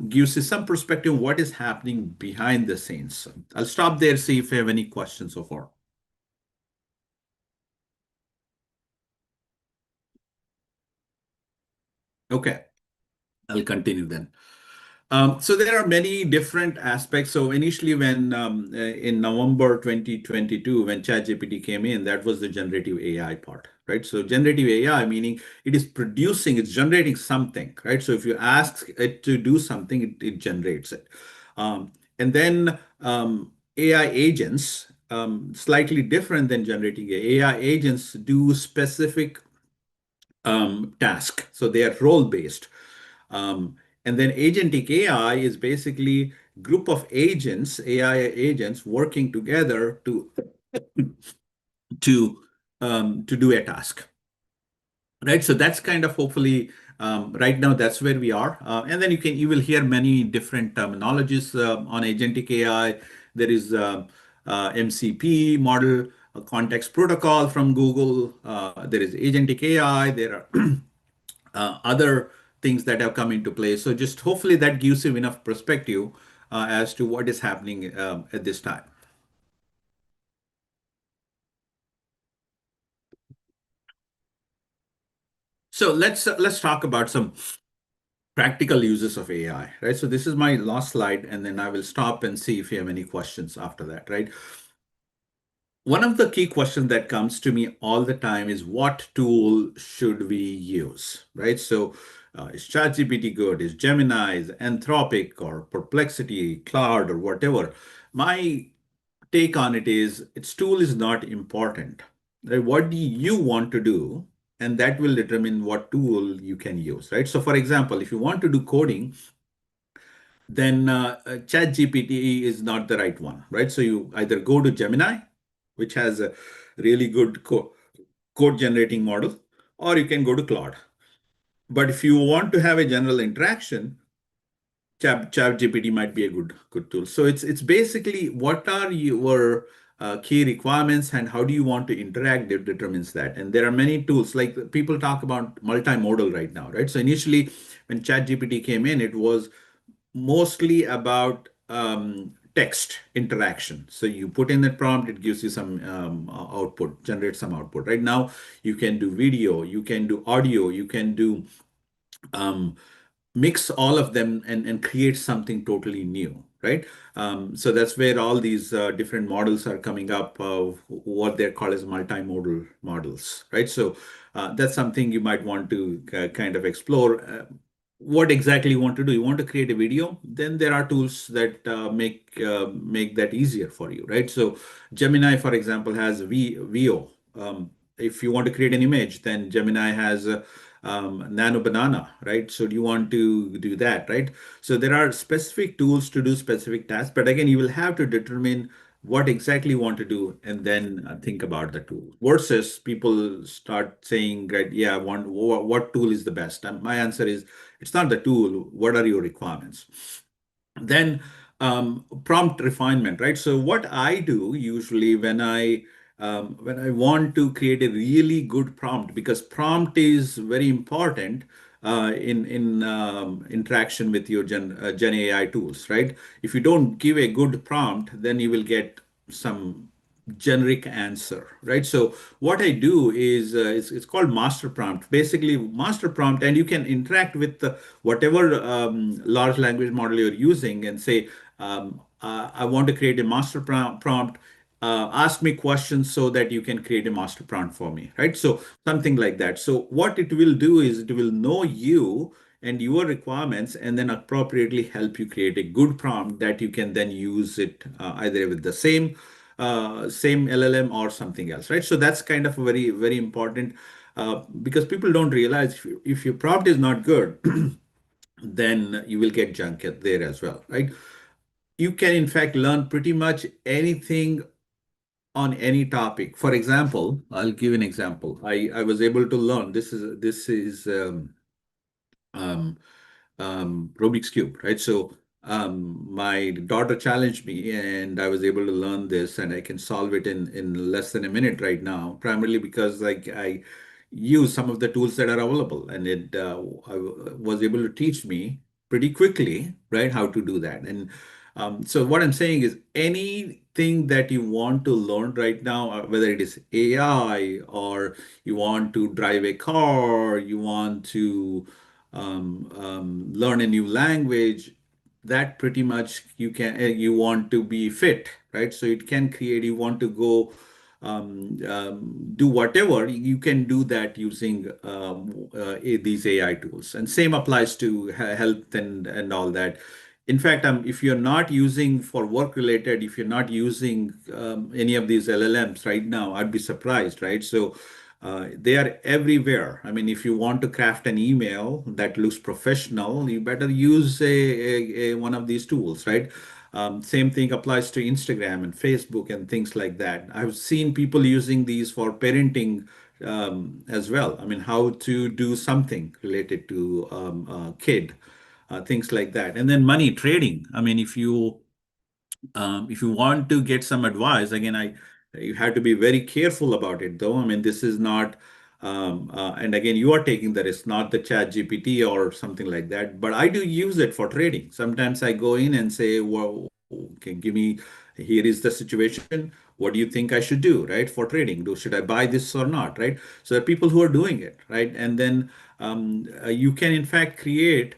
gives you some perspective what is happening behind the scenes. So I'll stop there, see if you have any questions so far. Okay, I'll continue then. So there are many different aspects. So initially, when in November 2022, when ChatGPT came in, that was the generative AI part, right? So generative AI, meaning it's generating something, right? So if you ask it to do something, it generates it. And then AI agents, slightly different than generating AI agents, do specific task. So they are role based. And then agentic AI is basically group of agents, AI agents working together to do a task, right? So that's kind of hopefully right now that's where we are. And then you will hear many different terminologies on agentic AI. There is MCP, model context protocol from Google. There is agentic AI. There are other things that have come into play. So just hopefully that gives you enough perspective as to what is happening at this time. So let's talk about some practical uses of AI, right? So this is my last slide, and then I will stop and see if you have any questions after that, right? One of the key questions that comes to me all the time is what tool should we use, right? So is ChatGPT good? Is Gemini, is Anthropic, or Perplexity, Cloud, or whatever? My take on it is its tool is not important, right? What do you want to do? And that will determine what tool you can use, right? So for example, if you want to do coding, then ChatGPT is not the right one, right? So you either go to Gemini, which has a really good code generating model, or you can go to Claude. But if you want to have a general interaction, ChatGPT might be a good tool. So it's basically what are your key requirements and how do you want to interact that determines that. And there are many tools, like people talk about multimodal right now, right? So initially when ChatGPT came in, it was mostly about text interaction. So you put in that prompt, it gives you some output, generates some output. Right now, you can do video, you can do audio, you can do um, mix all of them and create something totally new, right? So that's where all these different models are coming up, what they're called as multimodal models, right? So that's something you might want to kind of explore. What exactly you want to do? You want to create a video? Then there are tools that make that easier for you, right? So Gemini, for example, has VO. If you want to create an image, then Gemini has Nano Banana, right? So do you want to do that, right? So there are specific tools to do specific tasks, but again, you will have to determine what exactly you want to do and then think about the tool. Versus people start saying, right, yeah, what tool is the best? And my answer is, it's not the tool. What are your requirements? Then prompt refinement, right? So what I do usually when I want to create a really good prompt, because prompt is very important in interaction with your Gen AI tools, right? If you don't give a good prompt, then you will get some generic answer, right? So what I do is it's called master prompt. Basically, master prompt, and you can interact with whatever large language model you're using and say, I want to create a master prompt. Ask me questions so that you can create a master prompt for me, right? So something like that. So what it will do is it will know you and your requirements and then appropriately help you create a good prompt that you can then use it either with the same LLM or something else, right? So that's kind of very, very important because people don't realize if your prompt is not good, then you will get junk there as well, right? You can in fact learn pretty much anything on any topic. For example, I'll give an example. I was able to learn this is um, Rubik's Cube, right? So my daughter challenged me, and I was able to learn this, and I can solve it in less than a minute right now. Primarily because like I use some of the tools that are available, and was able to teach me pretty quickly, right, how to do that. And so what I'm saying is anything that you want to learn right now, whether it is AI or you want to drive a car, you want to learn a new language, that pretty much you want to be fit, right? So it can create, you want to go do whatever, you can do that using these AI tools. And same applies to health and all that. In fact, if you're not using for work related, if you're not using any of these LLMs right now, I'd be surprised, right? So they are everywhere. I mean, if you want to craft an email that looks professional, you better use one of these tools, right? Same thing applies to Instagram and Facebook and things like that. I've seen people using these for parenting as well. I mean, how to do something related to kid, things like that. And then money trading. I mean, if you want to get some advice, again, you have to be very careful about it, though. I mean, this is not, and again, you are taking the risk, not the Chat GPT or something like that. But I do use it for trading. Sometimes I go in and say, well, okay, give me, here is the situation. What do you think I should do, right, for trading? Should I buy this or not, right? So there are people who are doing it, right? And then you can in fact create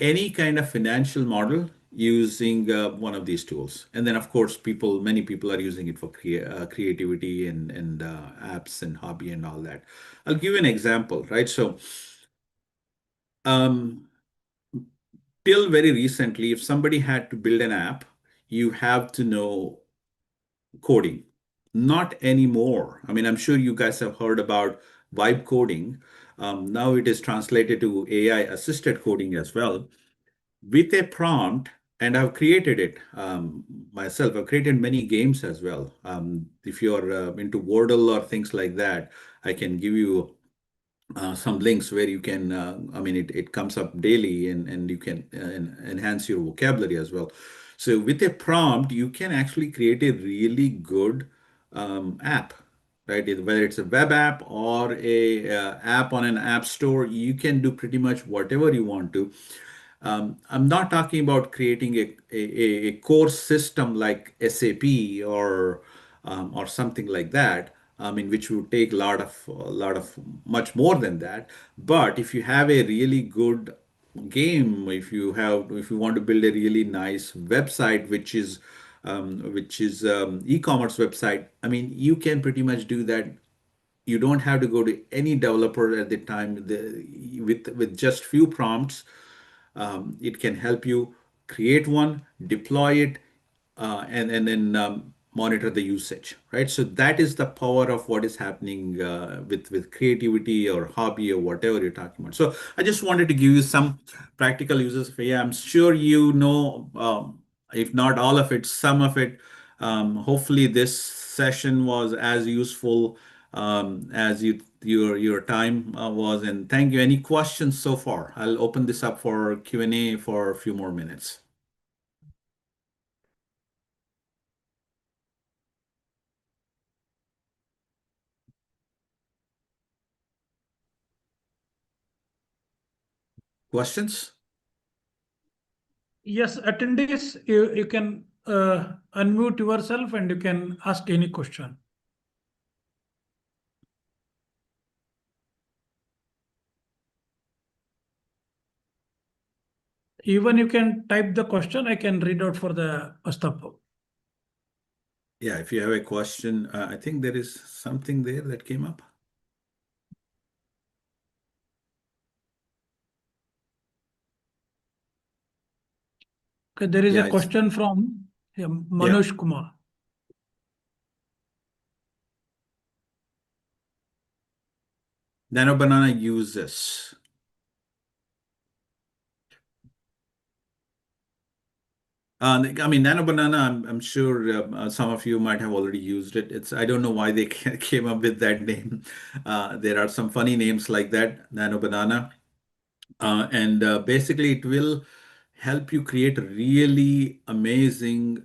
any kind of financial model using one of these tools. And then of course, many people are using it for creativity and apps and hobby and all that. I'll give you an example, right? So um, till very recently, if somebody had to build an app, you have to know coding. Not anymore. I mean, I'm sure you guys have heard about vibe coding. Now it is translated to AI assisted coding as well. With a prompt, and I've created it myself. I've created many games as well. If you're into Wordle or things like that, I can give you some links where you can, I mean, it comes up daily and you can enhance your vocabulary as well. So with a prompt, you can actually create a really good app, right? Whether it's a web app or a app on an app store, you can do pretty much whatever you want to. I'm not talking about creating a core system like SAP or something like that. I mean, which would take a lot of much more than that. But if you have a really good game, if you want to build a really nice website, which is e-commerce website, I mean, you can pretty much do that. You don't have to go to any developer at the time. With just few prompts, it can help you create one, deploy it, and then monitor the usage, right? So that is the power of what is happening with creativity or hobby or whatever you're talking about. So I just wanted to give you some practical uses for you. I'm sure you know, if not all of it, some of it. Hopefully, this session was as useful as your time was. And thank you. Any questions so far? I'll open this up for Q&A for a few more minutes. Questions? Yes, attendees, you can unmute yourself and you can ask any question. Even you can type the question, I can read out for the Astapa. Yeah, if you have a question, I think there is something there that came up. Okay, there is Yeah, a question from Manoj Kumar. Nano Banana uses. I mean, Nano Banana, I'm sure some of you might have already used it. I don't know why they came up with that name. There are some funny names like that, Nano Banana. And basically, it will help you create really amazing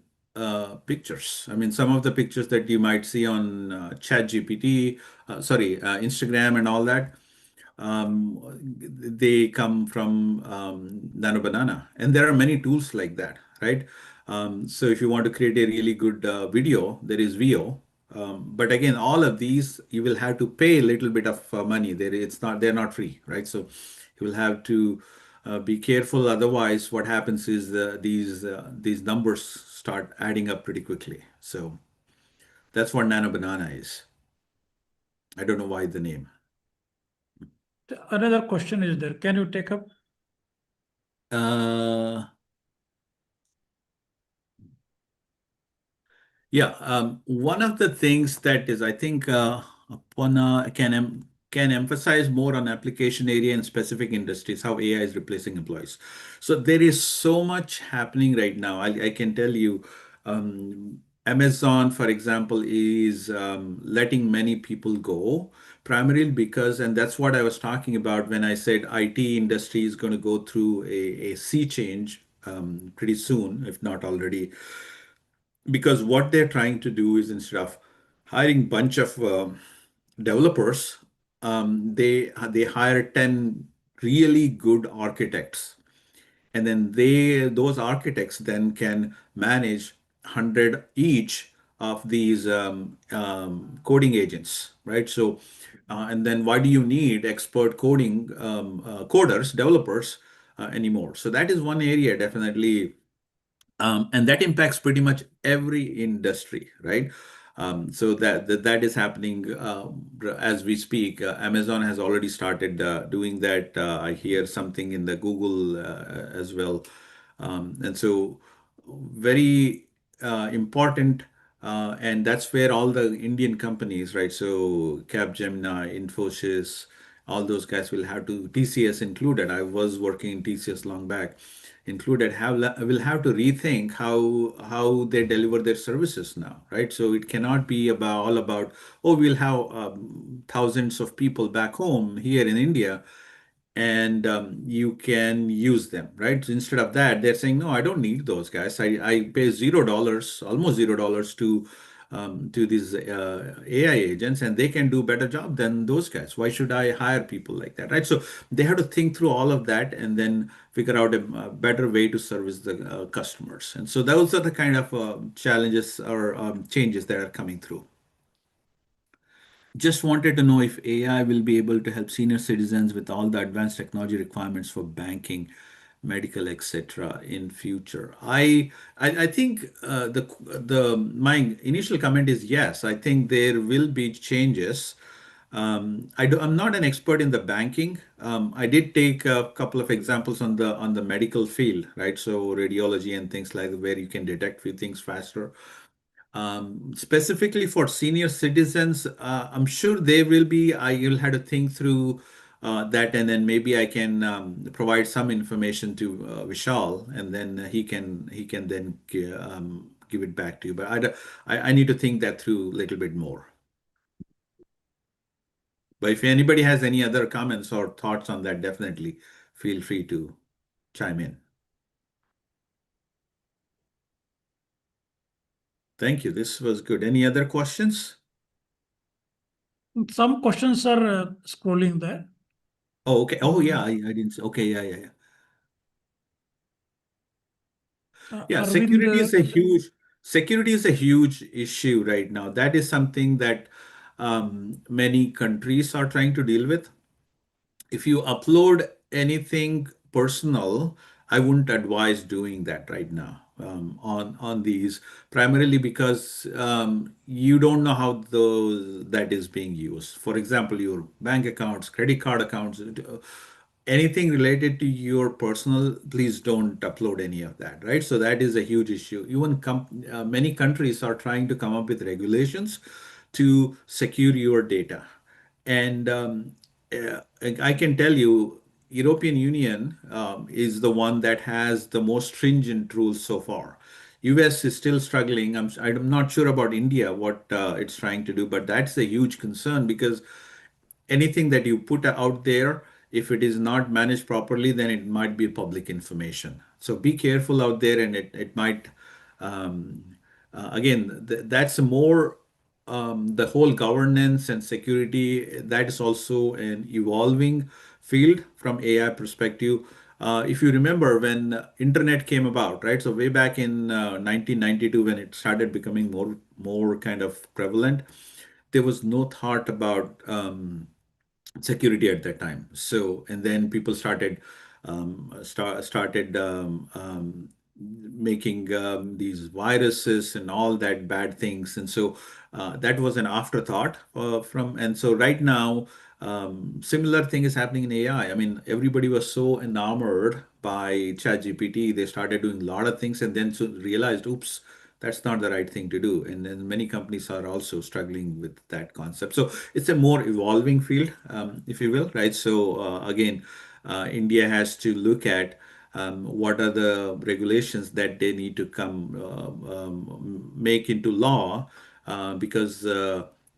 pictures. I mean, some of the pictures that you might see on ChatGPT, Instagram and all that, they come from Nano Banana. And there are many tools like that, right? So if you want to create a really good video, there is Veo. But again, all of these, you will have to pay a little bit of money. They're not free, right? So you will have to be careful. Otherwise, what happens is these numbers start adding up pretty quickly. So that's what Nano Banana is. I don't know why the name. Another question is there. Can you take up? Yeah, one of the things that is, I think, Apana can emphasize more on application area and specific industries, how AI is replacing employees. So there is so much happening right now. I can tell you, Amazon, for example, is letting many people go, primarily because, and that's what I was talking about when I said IT industry is going to go through a sea change pretty soon, if not already, because what they're trying to do is instead of hiring bunch of developers, they hire 10 really good architects, and then those architects then can manage 100 each of these coding agents, right? So, and then why do you need expert coding coders, developers anymore? So that is one area definitely, and that impacts pretty much every industry, right? So that is happening as we speak. Amazon has already started doing that. I hear something in the Google as well, and so very important. And that's where all the Indian companies, right? So Capgemini, Infosys, all those guys will have to, TCS included. I was working in TCS long back, included, will have to rethink how they deliver their services now, right? So it cannot be all about, oh, we'll have thousands of people back home here in India, and you can use them, right? So instead of that, they're saying, no, I don't need those guys. I pay $0, almost $0 to these AI agents, and they can do better job than those guys. Why should I hire people like that, right? So they have to think through all of that and then figure out a better way to service the customers. And so those are the kind of challenges or changes that are coming through. Just wanted to know if AI will be able to help senior citizens with all the advanced technology requirements for banking, medical, etc. in future. I think the my initial comment is yes. I think there will be changes. I'm not an expert in the banking. I did take a couple of examples on the medical field, right? So radiology and things like where you can detect few things faster. Specifically for senior citizens, I'm sure there will be. I will have to think through that, and then maybe I can provide some information to Vishal, and then he can then give it back to you. But I need to think that through a little bit more. But if anybody has any other comments or thoughts on that, definitely feel free to chime in. Thank you. This was good. Any other questions? Some questions are scrolling there. Oh, okay. Oh, yeah. I didn't say. Okay. Yeah. Yeah. Arvind, Security is a huge issue right now. That is something that many countries are trying to deal with. If you upload anything personal, I wouldn't advise doing that right now on these, primarily because you don't know how that is being used. For example, your bank accounts, credit card accounts, anything related to your personal, please don't upload any of that, right? So that is a huge issue. Even many countries are trying to come up with regulations to secure your data. And I can tell you, European Union is the one that has the most stringent rules so far. US is still struggling. I'm not sure about India, what it's trying to do, but that's a huge concern because anything that you put out there, if it is not managed properly, then it might be public information. So be careful out there, and it might, again, that's more the whole governance and security. That is also an evolving field from AI perspective. If you remember when internet came about, right? So way back in 1992, when it started becoming more kind of prevalent, there was no thought about security at that time. So, and then people started making these viruses and all that bad things, and so that was an afterthought and so right now, similar thing is happening in AI. I mean, everybody was so enamored by ChatGPT, they started doing a lot of things, and then so realized, oops, that's not the right thing to do. And then many companies are also struggling with that concept. So it's a more evolving field, if you will, right? So again, India has to look at what are the regulations that they need to come make into law, because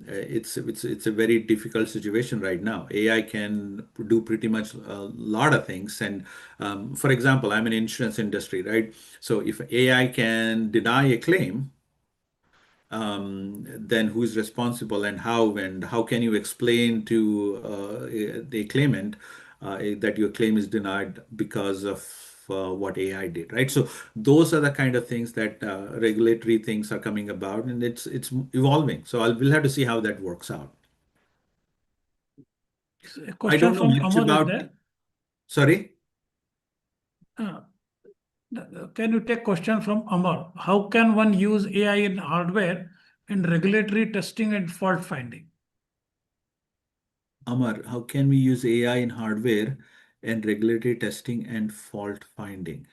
it's a very difficult situation right now. AI can do pretty much a lot of things, and for example, I'm in insurance industry, right? So if AI can deny a claim, then who is responsible and how can you explain to the claimant that your claim is denied because of what AI did, right? So those are the kind of things that regulatory things are coming about, and it's evolving. So we'll have to see how that works out. A I question don't know from much Amar is about. there. Sorry. Uh, Can you take question from Amar? How can one use AI in hardware in regulatory testing and fault finding? Amar, how can we use AI in hardware and regulatory testing and fault finding?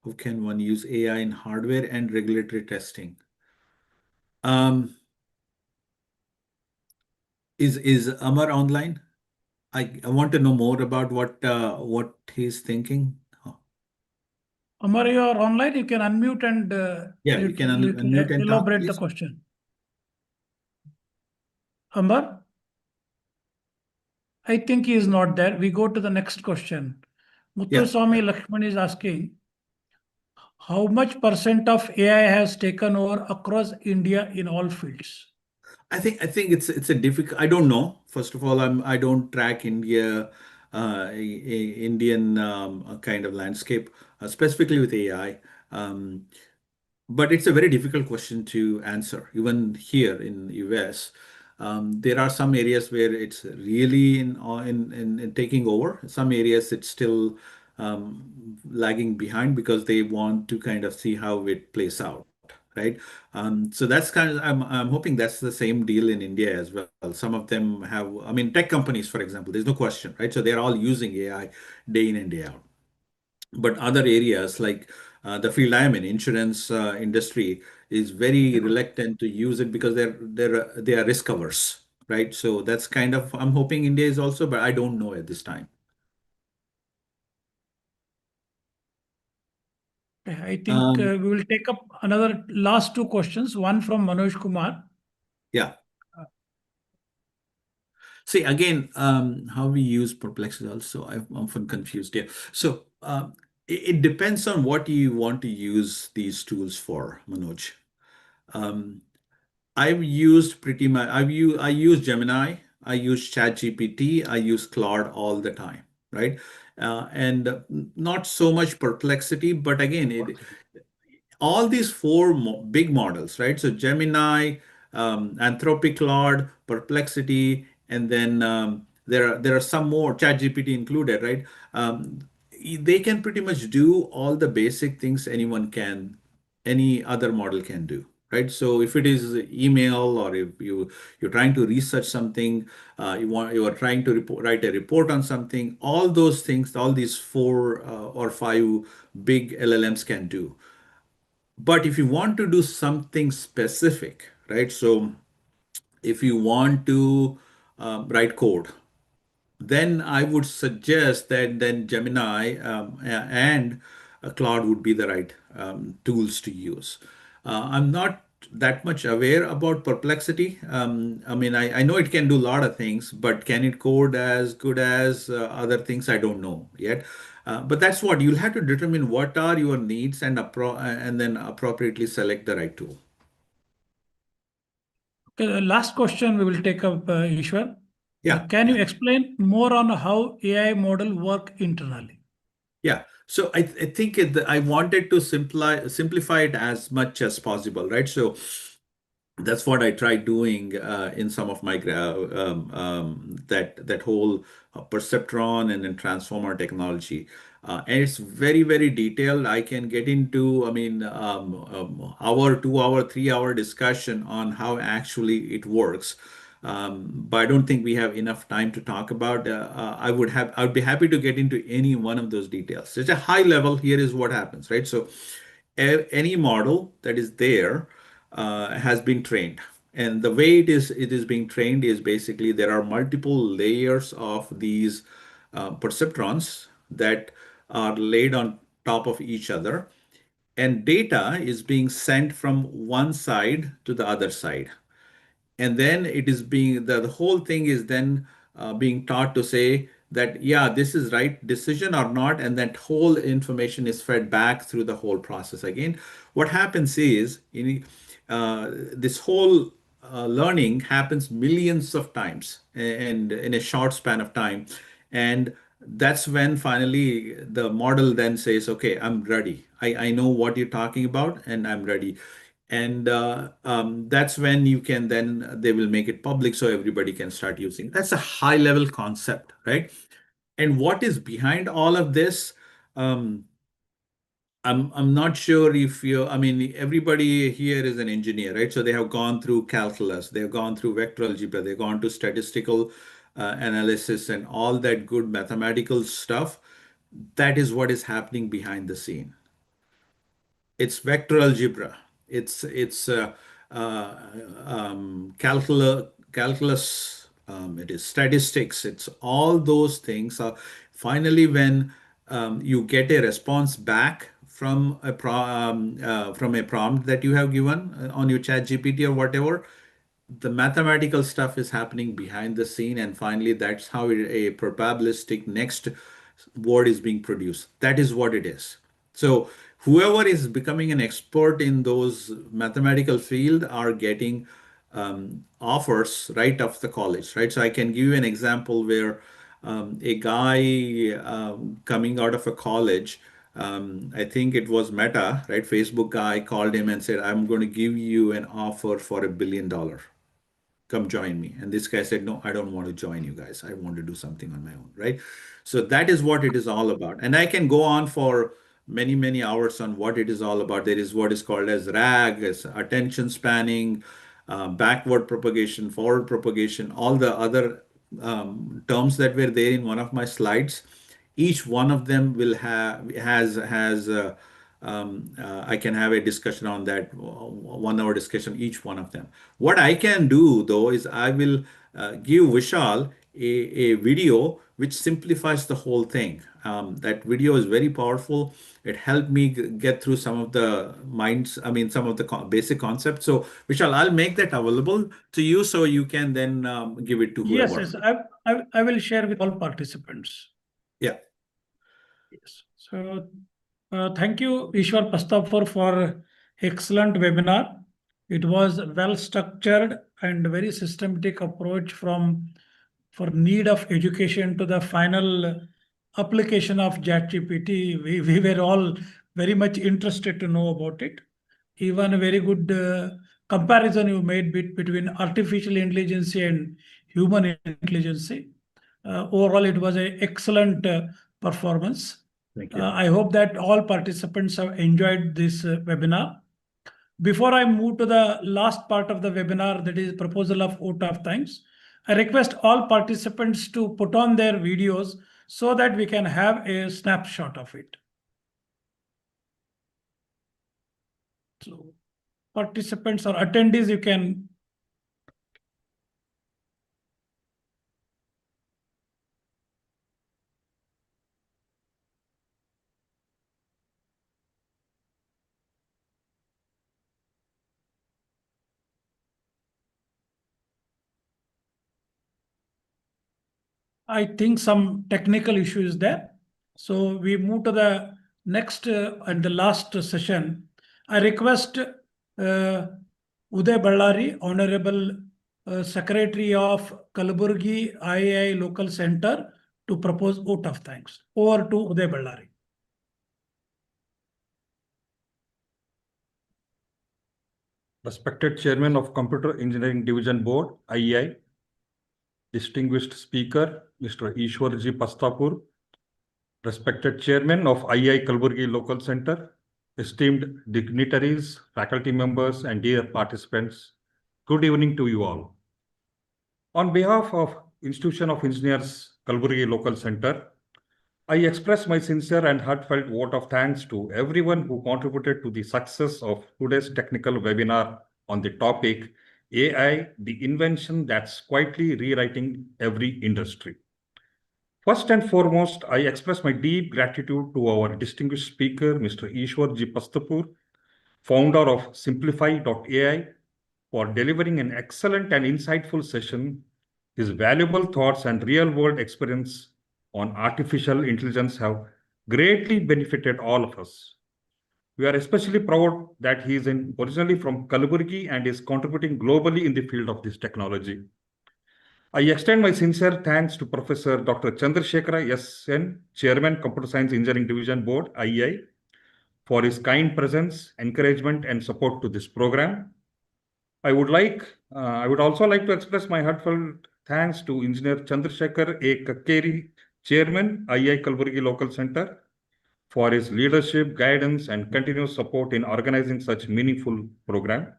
How can one use AI in hardware and regulatory testing? Um, is Amar online? I want to know more about what he's thinking. Oh, Amar, you are online. You can unmute and yeah, you can unmute and talk, elaborate the please. question. Amar, I think he is not there. We go to the next question. Yeah. Muthuswamy Lakshman is asking, how much percent of AI has taken over across India in all fields? I think it's a difficult. I don't know. First of all, I don't track Indian kind of landscape, specifically with AI. Um, but it's a very difficult question to answer. Even here in the US, there are some areas where it's really in taking over. Some areas it's still lagging behind because they want to kind of see how it plays out, right? So that's kind of, I'm hoping that's the same deal in India as well. Some of them have, I mean, tech companies, for example, there's no question, right? So they're all using AI day in and day out. But other areas like the field I am in, insurance industry, is very reluctant to use it because they are risk averse, right? So that's kind of, I'm hoping India is also, but I don't know at this time. Okay, I think we will take up another last two questions. One from Manoj Kumar. Yeah. See, again, how we use Perplexity also, I'm often confused here. So it depends on what you want to use these tools for, Manoj. Um, I've used pretty much, I use Gemini, I use ChatGPT, I use Claude all the time, right? And not so much Perplexity, but again, all these four big models, right? So Gemini, Anthropic Claude, Perplexity, and then there are some more, ChatGPT included, right? They can pretty much do all the basic things any other model can do, right? So if it is email, or if you're trying to research something, you are trying to write a report on something, all those things, all these four or five big LLMs can do. But if you want to do something specific, right? So if you want to write code, then I would suggest that then Gemini and Claude would be the right tools to use. I'm not that much aware about Perplexity. I mean, I know it can do a lot of things, but can it code as good as other things? I don't know yet. But that's what you'll have to determine what are your needs and then appropriately select the right tool. Okay, the last question we will take up, Ishwar. Yeah. Can you explain more on how AI model work internally? Yeah. So I think I wanted to simplify it as much as possible, right? So that's what I tried doing in some of my that whole perceptron and then transformer technology, and it's very detailed. I can get into, I mean, hour, 2 hour, 3 hour discussion on how actually it works. But I don't think we have enough time to talk about. I would be happy to get into any one of those details. So it's a high level. Here is what happens, right? So any model that is there has been trained. And the way it is being trained is basically there are multiple layers of these perceptrons that are laid on top of each other, and data is being sent from one side to the other side. And then it is being the whole thing is then being taught to say that, yeah, this is right decision or not, and that whole information is fed back through the whole process again. What happens is this whole learning happens millions of times and in a short span of time, and that's when finally the model then says, okay, I'm ready. I know what you're talking about and I'm ready. And that's when you can then, they will make it public so everybody can start using. That's a high level concept, right? And what is behind all of this? Um, I'm not sure if you, I mean, everybody here is an engineer, right? So they have gone through calculus, they've gone through vector algebra, they've gone to statistical analysis and all that good mathematical stuff. That is what is happening behind the scene. It's vector algebra. It's calculus. It is statistics. It's all those things. Finally, when you get a response back from from a prompt that you have given on your chat GPT or whatever, the mathematical stuff is happening behind the scene, and finally that's how a probabilistic next word is being produced. That is what it is. So whoever is becoming an expert in those mathematical field are getting offers right off the college, right? So I can give you an example where a guy coming out of a college, I think it was Meta, right? Facebook guy called him and said, I'm going to give you an offer for $1 billion. Come join me. And this guy said, no, I don't want to join you guys. I want to do something on my own, right? So that is what it is all about. And I can go on for many, many hours on what it is all about. There is what is called as RAG, as attention spanning, backward propagation, forward propagation, all the other terms that were there in one of my slides. Each one of them will have has I can have a discussion on that, 1 hour discussion each one of them. What I can do though is I will give Vishal a video which simplifies the whole thing. That video is very powerful. It helped me get through some of the some of the basic concepts. So Vishal, I'll make that available to you so you can then give it to Yes, whoever. yes. I will share with all participants. Yeah. Yes. So thank you, Ishwar Pastapur, for excellent webinar. It was well structured and very systematic approach from for need of education to the final application of ChatGPT. We were all very much interested to know about it. Even a very good comparison you made between artificial intelligence and human intelligence. Overall, it was an excellent performance. Thank you. I hope that all participants have enjoyed this webinar. Before I move to the last part of the webinar, that is proposal of vote of thanks, I request all participants to put on their videos so that we can have a snapshot of it. So participants or attendees, you can. I think some technical issue is there. So we move to the next and the last session. I request Uday Ballari, Honorable Secretary of Kalaburgi IAI Local Center, to propose vote of thanks. Over to Uday Ballari. Respected Chairman of Computer Engineering Division Board, IEI, distinguished speaker, Mr. Ishwarji Pastapur, respected Chairman of IEI Kalaburgi Local Center, esteemed dignitaries, faculty members, and dear participants, good evening to you all. On behalf of Institution of Engineers Kalaburgi Local Center, I express my sincere and heartfelt vote of thanks to everyone who contributed to the success of today's technical webinar on the topic AI, the invention that's quietly rewriting every industry. First and foremost, I express my deep gratitude to our distinguished speaker, Mr. Ishwarji Pastapur, founder of Simplify.ai, for delivering an excellent and insightful session. His valuable thoughts and real-world experience on artificial intelligence have greatly benefited all of us. We are especially proud that he is originally from Kalaburgi and is contributing globally in the field of this technology. I extend my sincere thanks to Professor Dr. Chandrasekhara S.N., Chairman, Computer Science Engineering Division Board, IEI, for his kind presence, encouragement, and support to this program. I would also like to express my heartfelt thanks to Engineer Chandrasekhar A. Kakkeri, Chairman, III Kalburgi Local Center, for his leadership, guidance, and continuous support in organizing such meaningful program.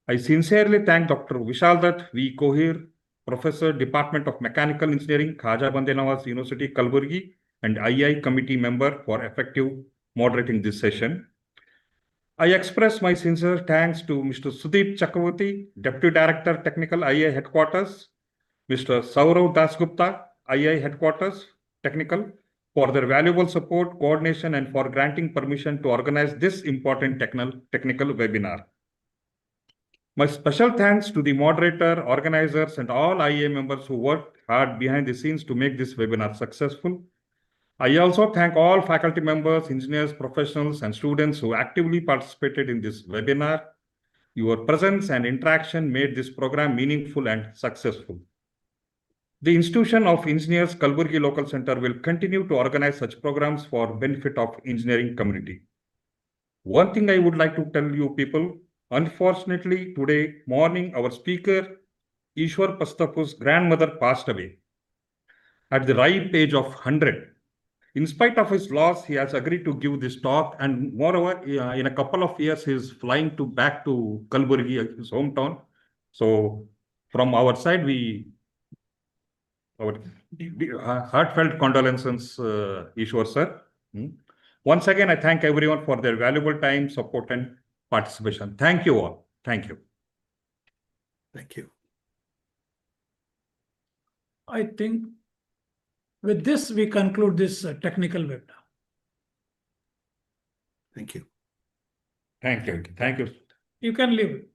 I sincerely thank Dr. Vishal Dutt V. Kohir, Professor, Department of Mechanical Engineering, Khaja Bande Nawaz University, Kalburgi, and III committee member for effective moderating this session. I express my sincere thanks to Mr. Sudeep Chakravarti, Deputy Director, Technical III Headquarters, Mr. Saurav Dasgupta, III Headquarters, Technical, for their valuable support, coordination, and for granting permission to organize this important technical webinar. My special thanks to the moderator, organizers, and all IIA members who worked hard behind the scenes to make this webinar successful. I also thank all faculty members, engineers, professionals, and students who actively participated in this webinar. Your presence and interaction made this program meaningful and successful. The Institution of Engineers Kalburgi Local Center will continue to organize such programs for benefit of engineering community. One thing I would like to tell you people, unfortunately, today morning, our speaker, Ishwar Pastapur's grandmother passed away at the ripe age of 100. In spite of his loss, he has agreed to give this talk, and moreover, in a couple of years, he is flying back to Kalburgi, his hometown. So, from our side, our heartfelt condolences, Ishwar sir. Once again, I thank everyone for their valuable time, support, and participation. Thank you all. Thank you. Thank you. I think with this, we conclude this technical webinar. Thank you. Thank you. Thank you. You can leave.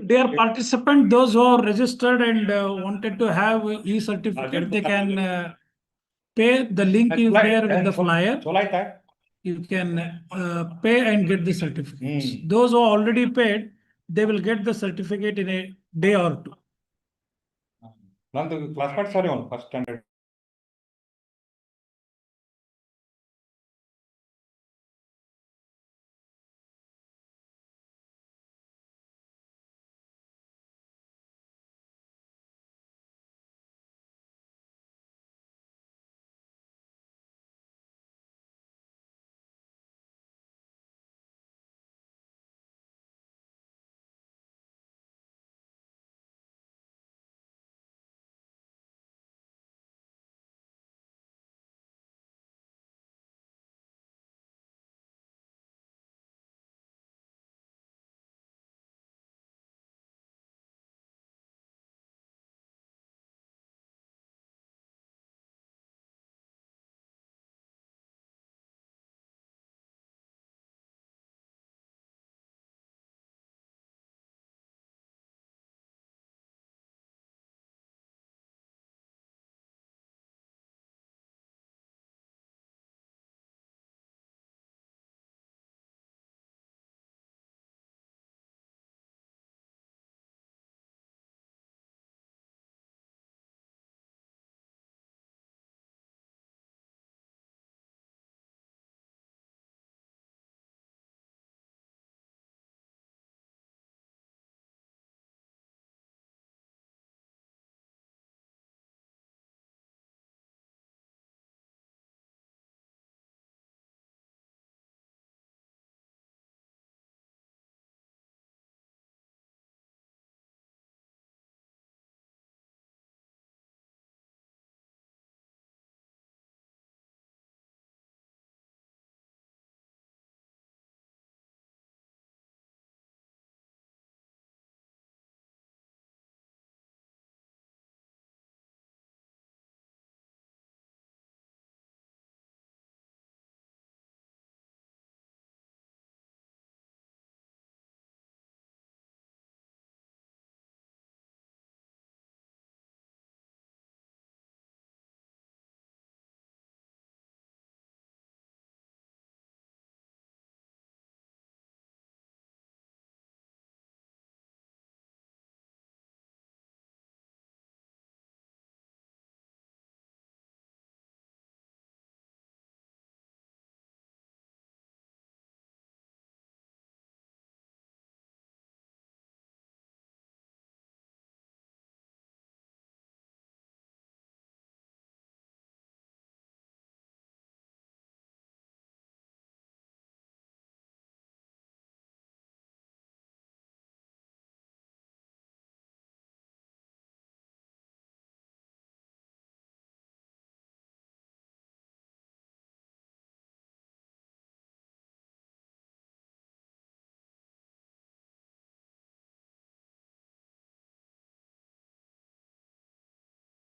Dear participant, those who are registered and wanted to have e-certificate, they can pay. The link is there with the flyer. You can pay and get the certificates. Those who already paid, they will get the certificate in a day or two. Nandu class part sorry on first standard.